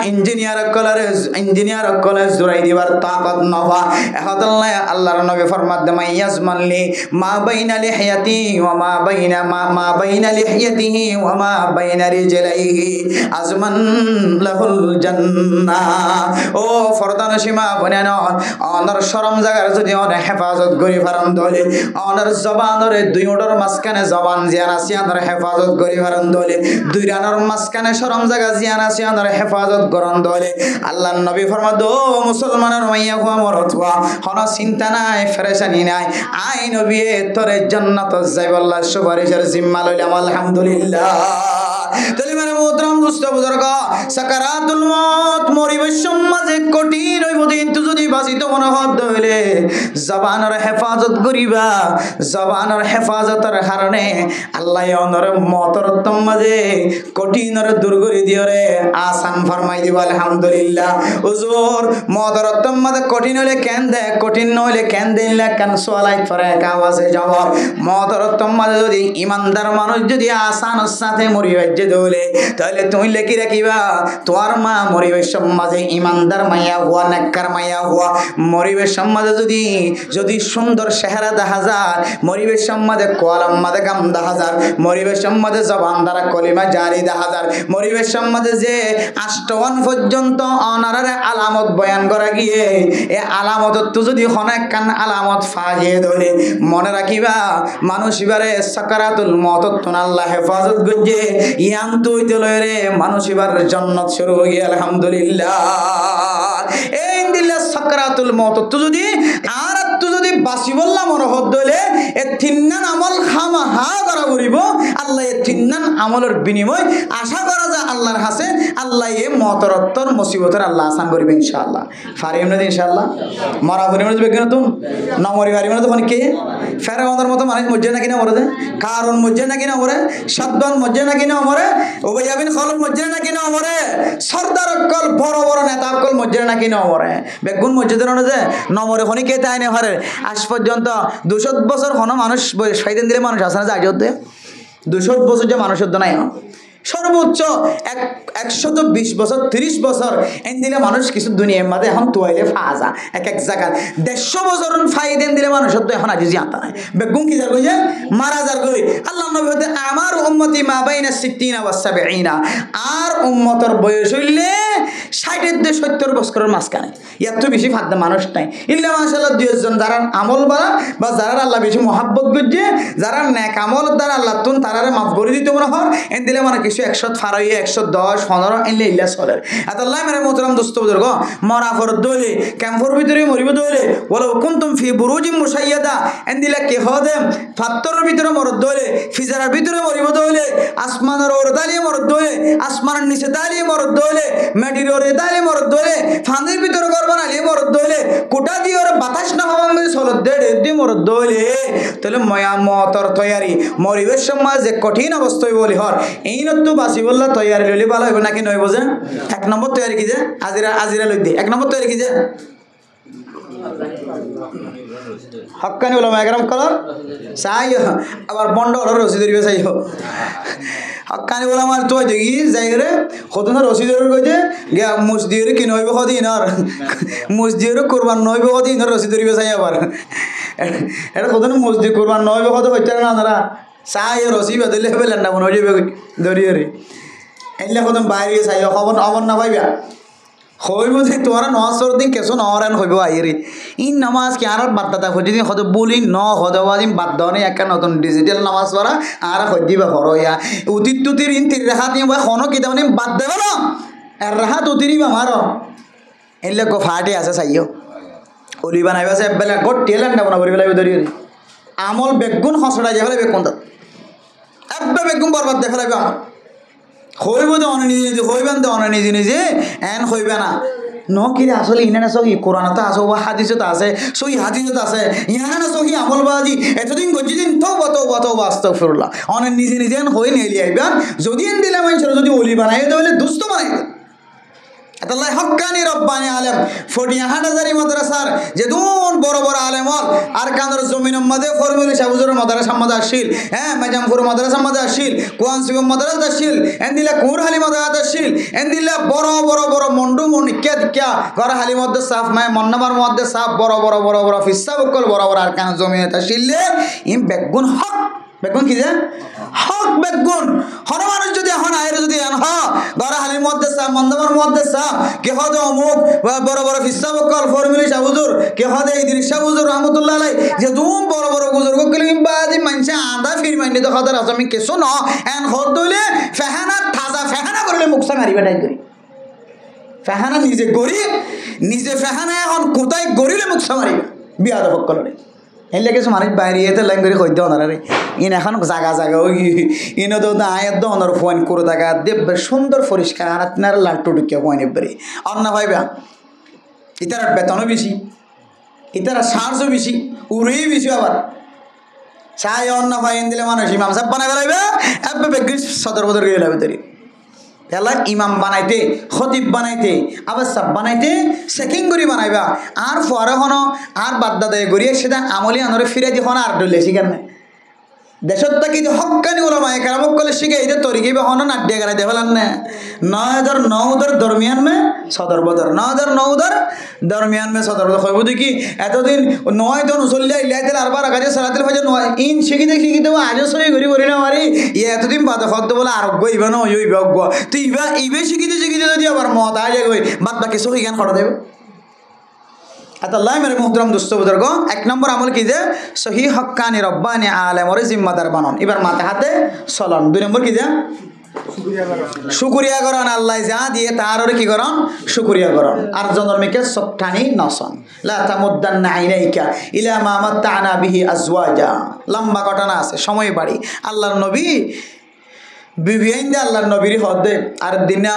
ইঞ্জিনিয়ার কলেজ জুড়াই দিবার তাকত নবা এহদাল্লাহ আল্লাহর নবী ফরমাত দে মাইয়াজমানলি মা বাইনা লিহিয়াতি ওয়া মা বাইনা লিহিয়াতিহি ওয়া মা বাইনা রিজলাইহি আজমান লাহুল জান্নাহ ও ফরদান সীমা বনেন অনর শরম জাগার যদি অন হেফাজত করি ফারন দলে অনর জবানর দুই ওডর মাসকানে জবান জিয়ান আছে অনর হেফাজত করি ফারন দলে দুই রানর মাসকানে শরম জাগা জিয়ান আছে অনর হেফাজত করন দলে আল্লাহর নবী ফরমাদ ও মুসলমানের মাইয়া হুয়া মরত হুয়া হন চিন্তা নাই ফেরেশানি নাই আই নবী তোরে জান্নাত যাইবাল্লাহ সুপারিশের জিম্মা লইলাম আলহামদুলিল্লাহ তাহলে মানে মুহতারাম দোস্ত বুজুর্গ সাকারাতুল মউত মরিবার সমাজে কঠিন হইব কিন্তু যদি বাঁচিত মনে হত হইলে জবানের হেফাজত করিবা জবানের হেফাজতের কারণে আল্লাহ অনর মতর মাঝে কঠিনের দূর করে দিওরে আসান ফরমাই দিব আলহামদুলিল্লাহ হুজুর মতর মাঝে কঠিন হইলে কেন দে কঠিন নইলে কেন দিল্লা কেন সোয়ালাই পরে কাওয়াজে জবাব মতর মাঝে যদি ইমানদার মানুষ যদি আসানের সাথে মরিবে দলে তাহলে তুমি লেখি রাখিবা তোমার মা মরিবের সমাজে ইমানদার মাইয়া হুয়া নেককার মাইয়া হুয়া মরিবের সমাজে যদি সুন্দর চেহারা দেখা যায় মরিবের সমাজে কোয়ালাম মাদে কাম দেখা যায় মরিবের সমাজে জবান দ্বারা কলিমা জারি দেখা যায় মরিবের সমাজে যে আষ্টওয়ান পর্যন্ত অনারে আলামত বয়ান করা গিয়ে এই আলামত তো যদি অনেক কান আলামত ফাজিয়ে ধরে মনে রাখিবা মানুষ এবারে সাকারাতুল মউত আল্লাহ হেফাজত গজে ইয়ান তুই রে মানুষ এবার জান্নাত শুরু হয়ে গিয়ে আলহামদুলিল্লাহ এই দিল্লা সাকরাতুল মউত তো যদি আর তো যদি বাসি বললাম মনে হদ দলে এ তিননান আমল খামা হা করা করিব আল্লাহ এ তিননান আমলের বিনিময় আশা করা যায় আল্লাহর কাছে আল্লাহ এ মতরত্তর মুসিবতের আল্লাহ আসান করবে ইনশাআল্লাহ ফারিম না ইনশাআল্লাহ মারা পরিমাণ বেগনা তো না মরি ফারিম না তো মানে কে ফেরাউনের মতো মানুষ মজ্জে নাকি না মরে কারণ মজ্জে নাকি না মরে সাদবান মজ্জে নাকি না মরে উবাইয়া বিন খালদ মজ্জে নাকি না মরে সরদার কল বড় বড় নেতা কল মজ্জে নাকি না মরে বেগুন মসজিদের না যে নমরে খনি কে তাই না হারে আজ পর্যন্ত 200 বছর কোনো মানুষ শহীদ দিলে মানুষ আসে না যায় যুদ্ধে 200 বছর যে মানুষের নাই সর্বোচ্চ 120 বছর 30 বছর এন দিলে মানুষ কিছু দুনিয়ার মাঝে এখন তোয়াইলে ফাজা এক জায়গা 150 বছর ফাইদেন দিলে মানুষের তো এখন আজি আতা নাই বেগুন কি যার কইছে মারা যার কই আল্লাহ নবী হতে আমার উম্মতি মা বাইনা 60 ওয়া 70 আর উম্মতের বয়স হইলে 60 থেকে 70 বছরের মাঝখানে এত বেশি ফাদা মানুষ নাই ইল্লা মাশাআল্লাহ 2 জন যারা আমল বা যারা আল্লাহ বেশি মহব্বত করছে যারা নেক আমল দ্বারা আল্লাহ তুন তারারে মাফ করে দিতে মনে হয় এন দিলে মানে কিছু 100 ফারাই 110 15 এলে ইল্লা চলে আল্লাহ মেরে মোহতারাম দোস্ত বুজুর্গ মরা ফর দলে ক্যাম্পর ভিতরে মরিব দলে ওয়ালা কুনতুম ফি বুরুজিম মুশাইয়াদা এন দিলে কে হদে ফাত্তরের ভিতরে মর দলে ফিজারের ভিতরে মরিব দলে আসমানের ওর দালিয়ে মর দলে আসমানের নিচে দালিয়ে মর দলে মাটির ওরে দালিয়ে মর দলে ফান্দের ভিতরে গর্ব নালিয়ে মর দলে কোটা দিয়ে ওর বাতাস না হওয়া মধ্যে চল দেড় মর দলে তাহলে ময়া মতর তৈয়ারি মরিবের সমাজে কঠিন অবস্থায় বলি হর এই নতু বাসি বললা তৈয়ারি লইলে ভালো হবে নাকি নয় বোঝে 1 নম্বর তৈয়ারি কি যে আজিরা লই দে 1 নম্বর তৈয়ারি কি যে হক্কানি ওলামা একরাম কলর চাই আবার বন্ড হলো রসি ধরিবে চাই হক্কানি ওলামার তো দেখি যাই রে হতো না রসি ধরে কইছে গিয়া মসজিদের কি নইবে কদিন আর মসজিদের কোরবান নইবে কদিন রসি ধরিবে চাই আবার এটা কত না মসজিদ কোরবান নইবে কত হইতে না তারা চাই রসি বেদলে পেলেন না মনে হয়ে যাবে ধরিয়ে রে এলে কত বাইরে চাই খবর খবর না পাইবা হইব যে তোমার নজর দিন কেসো নরান হইব আইরে ইন নামাজ কি আর বাদ দাদা হইতে দিন হয়তো বলি ন হদবাদিন বাদ দনে একটা নতুন ডিজিটাল নামাজ পড়া আর হই দিবা হরইয়া উদিত তুতির ইন তির রাহাত নিবা হনো কি দাও বাদ দেব না আর রাহাত উতিরিবা মারো এলে গো ফাটে আছে চাইও ওলি বানাইবা সে বেলা গট টেলান না বনা বেলা ধরি আমল বেগুন হসড়া যাবে বেগুন তা একবার বেগুন বরবাদ দেখা লাগবে আমার হইব তো অনে নিজে নিজে হইবেন তো অনে নিজে নিজে এন হইবে না ন কিরে আসলে ইনে না সহি কোরআনতে আছে বা হাদিসত আছে সহি হাদিসত আছে ইহানে না সহি আমলবাজি এতদিন গজিদিন তো আস্তাগফিরুল্লাহ অনে নিজে নিজে এন হই নেলি আইবেন যদি এন দিলে মানুষের যদি ওলি বানাই তাহলে দুষ্ট বানাই আল্লাহ হক্কানি রব্বানি আলেম ফটিয়া হাটাজারি মাদ্রাসার যে দুন বড় বড় আলেম হল আর কান্দর জমিনের মধ্যে ফরমুলি সাবুজুর মাদ্রাসা মধ্যে আসিল হ্যাঁ মাজামপুর মাদ্রাসা মধ্যে আসিল কোয়ান শিবম মাদ্রাসা আসিল এন দিলা কুরহালি মাদ্রাসা আসিল এন দিলা বড় বড় বড় মন্ডু মনিকা দিকা ঘর হালি মধ্যে সাফ মায় মন্নাবার মধ্যে সাফ বড় বড় বড় বড় ফিসা বকল বড় বড় আর কান জমিনে আসিলে ইম বেগুন হক বেগুন কি যে হক বেগুন হর মানুষ যদি এখন আয়ের যদি এন হ ঘর হালির মধ্যে সাফ মন্নাবার মধ্যে সাফ কে হদে অমুক বড় বড় ফিসা বকল ফরমিলি সাবুজুর কে হদে ইদ্রিস সাবুজুর রহমতুল্লাহ আলাই যে দুম বড় বড় বুজুর্গ কলিম বাদি মানছে আদা ফির মাইনে তো হদে রাজমি কেসো ন এন হদ দইলে ফেহানা তাজা ফেহানা করলে মুখসা মারিবা ডাই করি ফেহানা নিজে গড়ি নিজে ফেহানা এখন কোথায় গড়িলে মুখসা মারিবা বিয়াদ বকলরে এলে কিছু মানুষ বাইরে এতে লাইন করে কই দেওয়া রে ইন এখন জাগা জাগা ওই ইনো তো আয়ের দোনার ফোন করে থাকা দেব সুন্দর পরিষ্কার আর আপনার লাট্টু ঢুকিয়া ফোন এবারে অন্য ভাইবা ইতার বেতনও বেশি ইতার সার্জও বেশি উড়েই বেশি আবার চাই অন্য ফাইন দিলে মানুষ ইমাম সাহেব বানাই বেড়াইবে এবার বেগ্রি সদর বদর গিয়ে লাগবে তৈরি এলা ইমাম বানাইতে খতিব বানাইতে আবার সাব বানাইতে চেকিং করে বানাইবা আর ফরে হনো আর বাদ্দা দেয় গড়িয়ে সেটা আমলি আনরে ফিরে দি হনো আর ডলে শিখার নাই দেশত থাকি হক্কানি ওলামা একরামক কলে শিখে এই তরিকি বা হনো নাট্য গাড়াই দেখালাম না 9,009 দরমিয়ান মে সদর বদর 9,009 দরমিয়ান মে সদর বদর হইব দেখি এতদিন 9 জন উসল্লা ইলাইতেল আরবার কাজে সালাতুল ফজর 9 ইন শিখিতে শিখিতে আজও সই করি করি না মারি এতদিন বাদ হদ বলে আরোগ্য ইবা না ওই বিজ্ঞ তো ইবে শিখিতে শিখিতে যদি আবার মত আয় যাই বাদ বাকি সহি গান খড়া দেব আল্লাহ মেরে মুহতরম দোস্ত বুজুর্গ এক নম্বর আমল কি যে সহি হক্কানি রব্বানি আলেমরে জিম্মাদার বানন এবার মাথা হাতে চলন 2 নম্বর কি যে শুকরিয়া করন আল্লাহ যা দিয়ে তাররে কি করন শুকরিয়া করন আর জনরমিকে সবটানি নসন লা তামুদ্দান্না আইনাইকা ইলা মা মাত্তানা বিহি আজওয়াজা লম্বা ঘটনা আছে সময় বাড়ি আল্লাহর নবী বিবিয়াইন্দে আল্লাহর নবীর হদে আর দিনা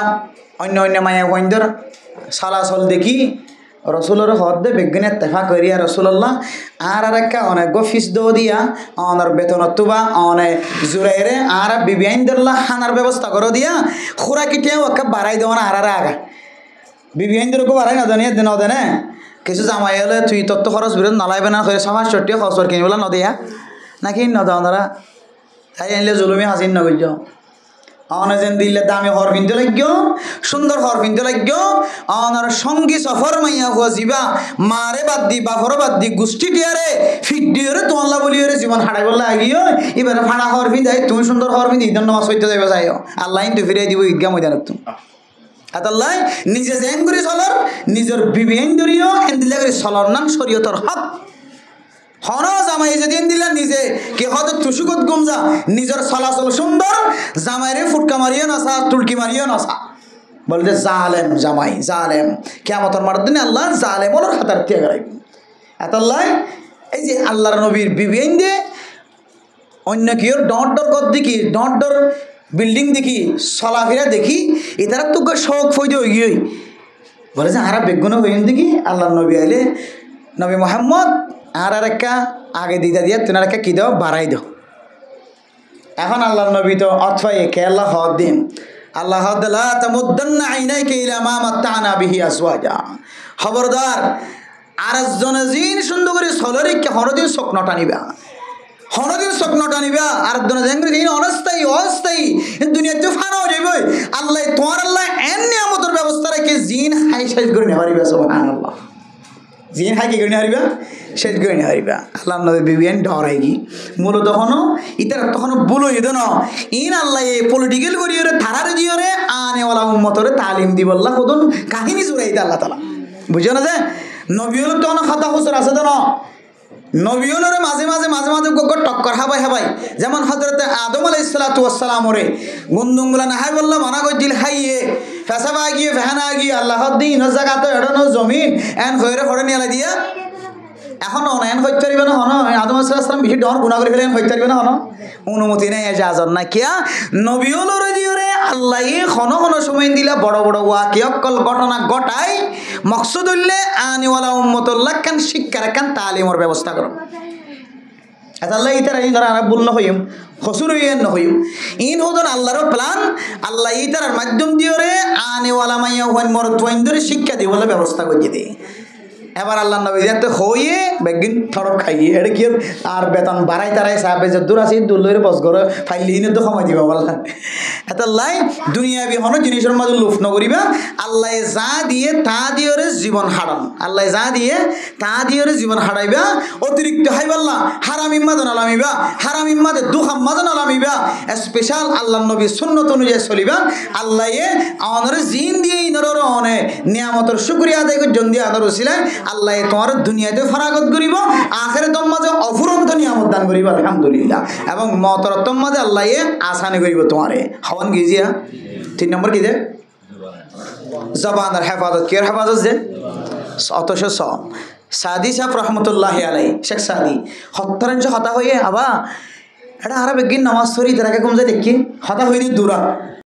অন্য অন্য মায়া ওয়াইন্দর সালাসল দেখি রসুলের হদে বিজ্ঞানে তেফা করিয়া রসুল্লাহ আর একটা অনেক গফিস দো দিয়া অনার বেতন তুবা অনেক জুড়াইরে আর বিবিআইন্দুল্লাহ হানার ব্যবস্থা করে দিয়া খুরা কিটিয়া ওকে বাড়াই দেওয়া না আর আগা বিবিআইন্দুরকে বাড়াই না জানিয়ে নদেনে কিছু জামাই হলে তুই তত্ত্ব খরচ বিরোধ নলাইবে না করে সমাজ চটিয়ে খসর কিনিবলা নদিয়া নাকি নদা ওনারা তাই আনলে জুলুমি হাসিন নগর্য অনে যেন দিলে দামি হর পিনতে লাগো সুন্দর হর পিনতে লাগো অনার সঙ্গী সফর মাইয়া হওয়া যাবা মারে বাদ দি বাফর বাদ দি গোষ্ঠী টিয়ারে ফিট দিয়ারে তোলা বলিয়ারে জীবন হারাই বললে আগিও এবারে ফাড়া হর পিন যাই তুমি সুন্দর হর পিন ঈদের নামাজ পড়তে যাবে যাইও আল্লাহ তো ফিরিয়ে দিব ঈদগা ময়দান তুমি আল্লাহ নিজে জেন করে চলর নিজের বিবেন ধরিও এন দিলে করে চলর নাম শরীয়তর হক হন জামাই যেদিন দিলা নিজে কে হয়তো তুসুকত গুমজা নিজের চলাচল সুন্দর জামাইরে ফুটকা মারিও নাসা তুলকি মারিও নাসা বলে যে জালেম জামাই জালেম কিয়ামতের মাঠের দিনে আল্লাহ জালেমর খাতার দিয়ে গড়াইব এতাল্লাহ এই যে আল্লাহর নবীর বিবেন দিয়ে অন্য কেউ ডর ডর কর দেখি ডর ডর বিল্ডিং দেখি চলাফেরা দেখি এটার তো শখ ফৈদে হয়ে গিয়ে বলে যে আরা বেগুনও হইন দেখি আল্লাহর নবী আইলে নবী মোহাম্মদ আর একটা আগে দিদা দিয়া তোমার একটা কী দাও বাড়াই দাও এখন আল্লাহ নবী তো অথবা একে আল্লাহ হদ দিন আল্লাহ হদ্দাল্লাহ তামুদ্দান্না আইনাইকা ইলা মা মাত্তানা বিহি আজওয়াজা খবরদার আর একজনে জিন সুন্দর করে সলরিকে হরদিন স্বপ্নটা নিবা হরদিন স্বপ্নটা নিবা আর একজনে জেঙ্গি দিন অনস্থায়ী অস্থায়ী দুনিয়াতে ফানাও যাইবে আল্লাহ তোমার আল্লাহ এন নিয়ামতের ব্যবস্থা রেখে জিন হাই সাইজ করে নেওয়া পারিবা সুবহানাল্লাহ জিন হাই কি করে নেওয়া শেষ করে নেওয়া পারিবা আল্লাহ নবী বিবিয়ান ডরাই কি মূলত তখনও ইতার তখনও বলো এদন ইন আল্লাহ পলিটিক্যাল করিয়ে থারার দিয়ে আনেওয়ালা উম্মতরে তালিম দিবল্লাহ কদন কাহিনী জুড়াইতে আল্লাহ তালা বুঝো না যে নবীল তখন খাতা হুসর আছে তো না নবীলরে মাঝে মাঝে গগর টক্কর হাবাই যেমন হযরতে আদম আলাইহিস সালাতু ওয়াস সালাম রে গুন্দুমগুলা না হাই বললা মানা কই দিল হাইয়ে ফেসাবা গিয়ে ফেহানা গিয়ে আল্লাহর দিন জায়গাতে এডনো জমিন এন হইরে হরে নিয়ালা দিয়া এখন অনয়ন হইতে পারিবে না হন আদম আলাইহিস সালাম বেশি ডর গুনাহ করে ফেলেন হইতে পারিবে না হন অনুমতি নাই এজাজত না কিয়া নবীলরে দিওরে আল্লাহ খন সময় দিলা বড় বড় ওয়াকিয়াকল ঘটনা ঘটাই মকসুদ হইলে আনিওয়ালা উম্মতুল্লাহ কান শিক্ষার কান তালিমের ব্যবস্থা করো আল্লাহ ইতারা ইন ধরা বল না হইম খসুর হইয়েন না হইম ইন হদন আল্লাহর প্ল্যান আল্লাহ ইতারার মাধ্যম দিওরে আনিওয়ালা মাইয়া হইন মর তোইন ধরে শিক্ষা দি বলে ব্যবস্থা করে দিই এবার আল্লাহ নবী যাতে হইয়ে বেগিন থরক খাইয়ে এটা কি আর বেতন বাড়াই তারাই সাহেব যে দূর আছে দূর লইরে বস ঘরে ফাইলি তো সময় দিবা বললাম এত লাই দুনিয়াবি হন জিনিসের মাঝে লুফ নকরিবা আল্লাহ যা দিয়ে তা দিওরে জীবন হারান আল্লাহ যা দিয়ে তা দিওরে জীবন হারাইবা অতিরিক্ত হাইবাল্লা হারাম ইম্মাদন আলামিবা হারাম ইম্মাদে দুখাম মাদন আলামিবা স্পেশাল আল্লাহ নবী সুন্নত অনুযায়ী চলিবা আল্লাহ আমাদের জিন দিয়ে ইনর অনে নিয়ামতের শুকরিয়া আদায় করে জন দিয়ে আদর উসিলায় আল্লাহ তোমার দুনিয়াতে ফরাগত করিব আখিরাত মাঝে অফুরন্ত নিয়ামত দান করিব আলহামদুলিল্লাহ এবং মতরতম মাঝে আল্লাহ আসানি করিব তোমারে হওয়ান গিজিয়া 3 নম্বর কি দে জবানের হেফাজত কের হেফাজত যে অতশ সাদি সাহেব রহমতুল্লাহ আলাই শেখ সাদি 70 হতা হয়ে আবা এটা আর বেগিন নামাজ পড়ি তারাকে কম যায় দেখি হতা হইনি দূরা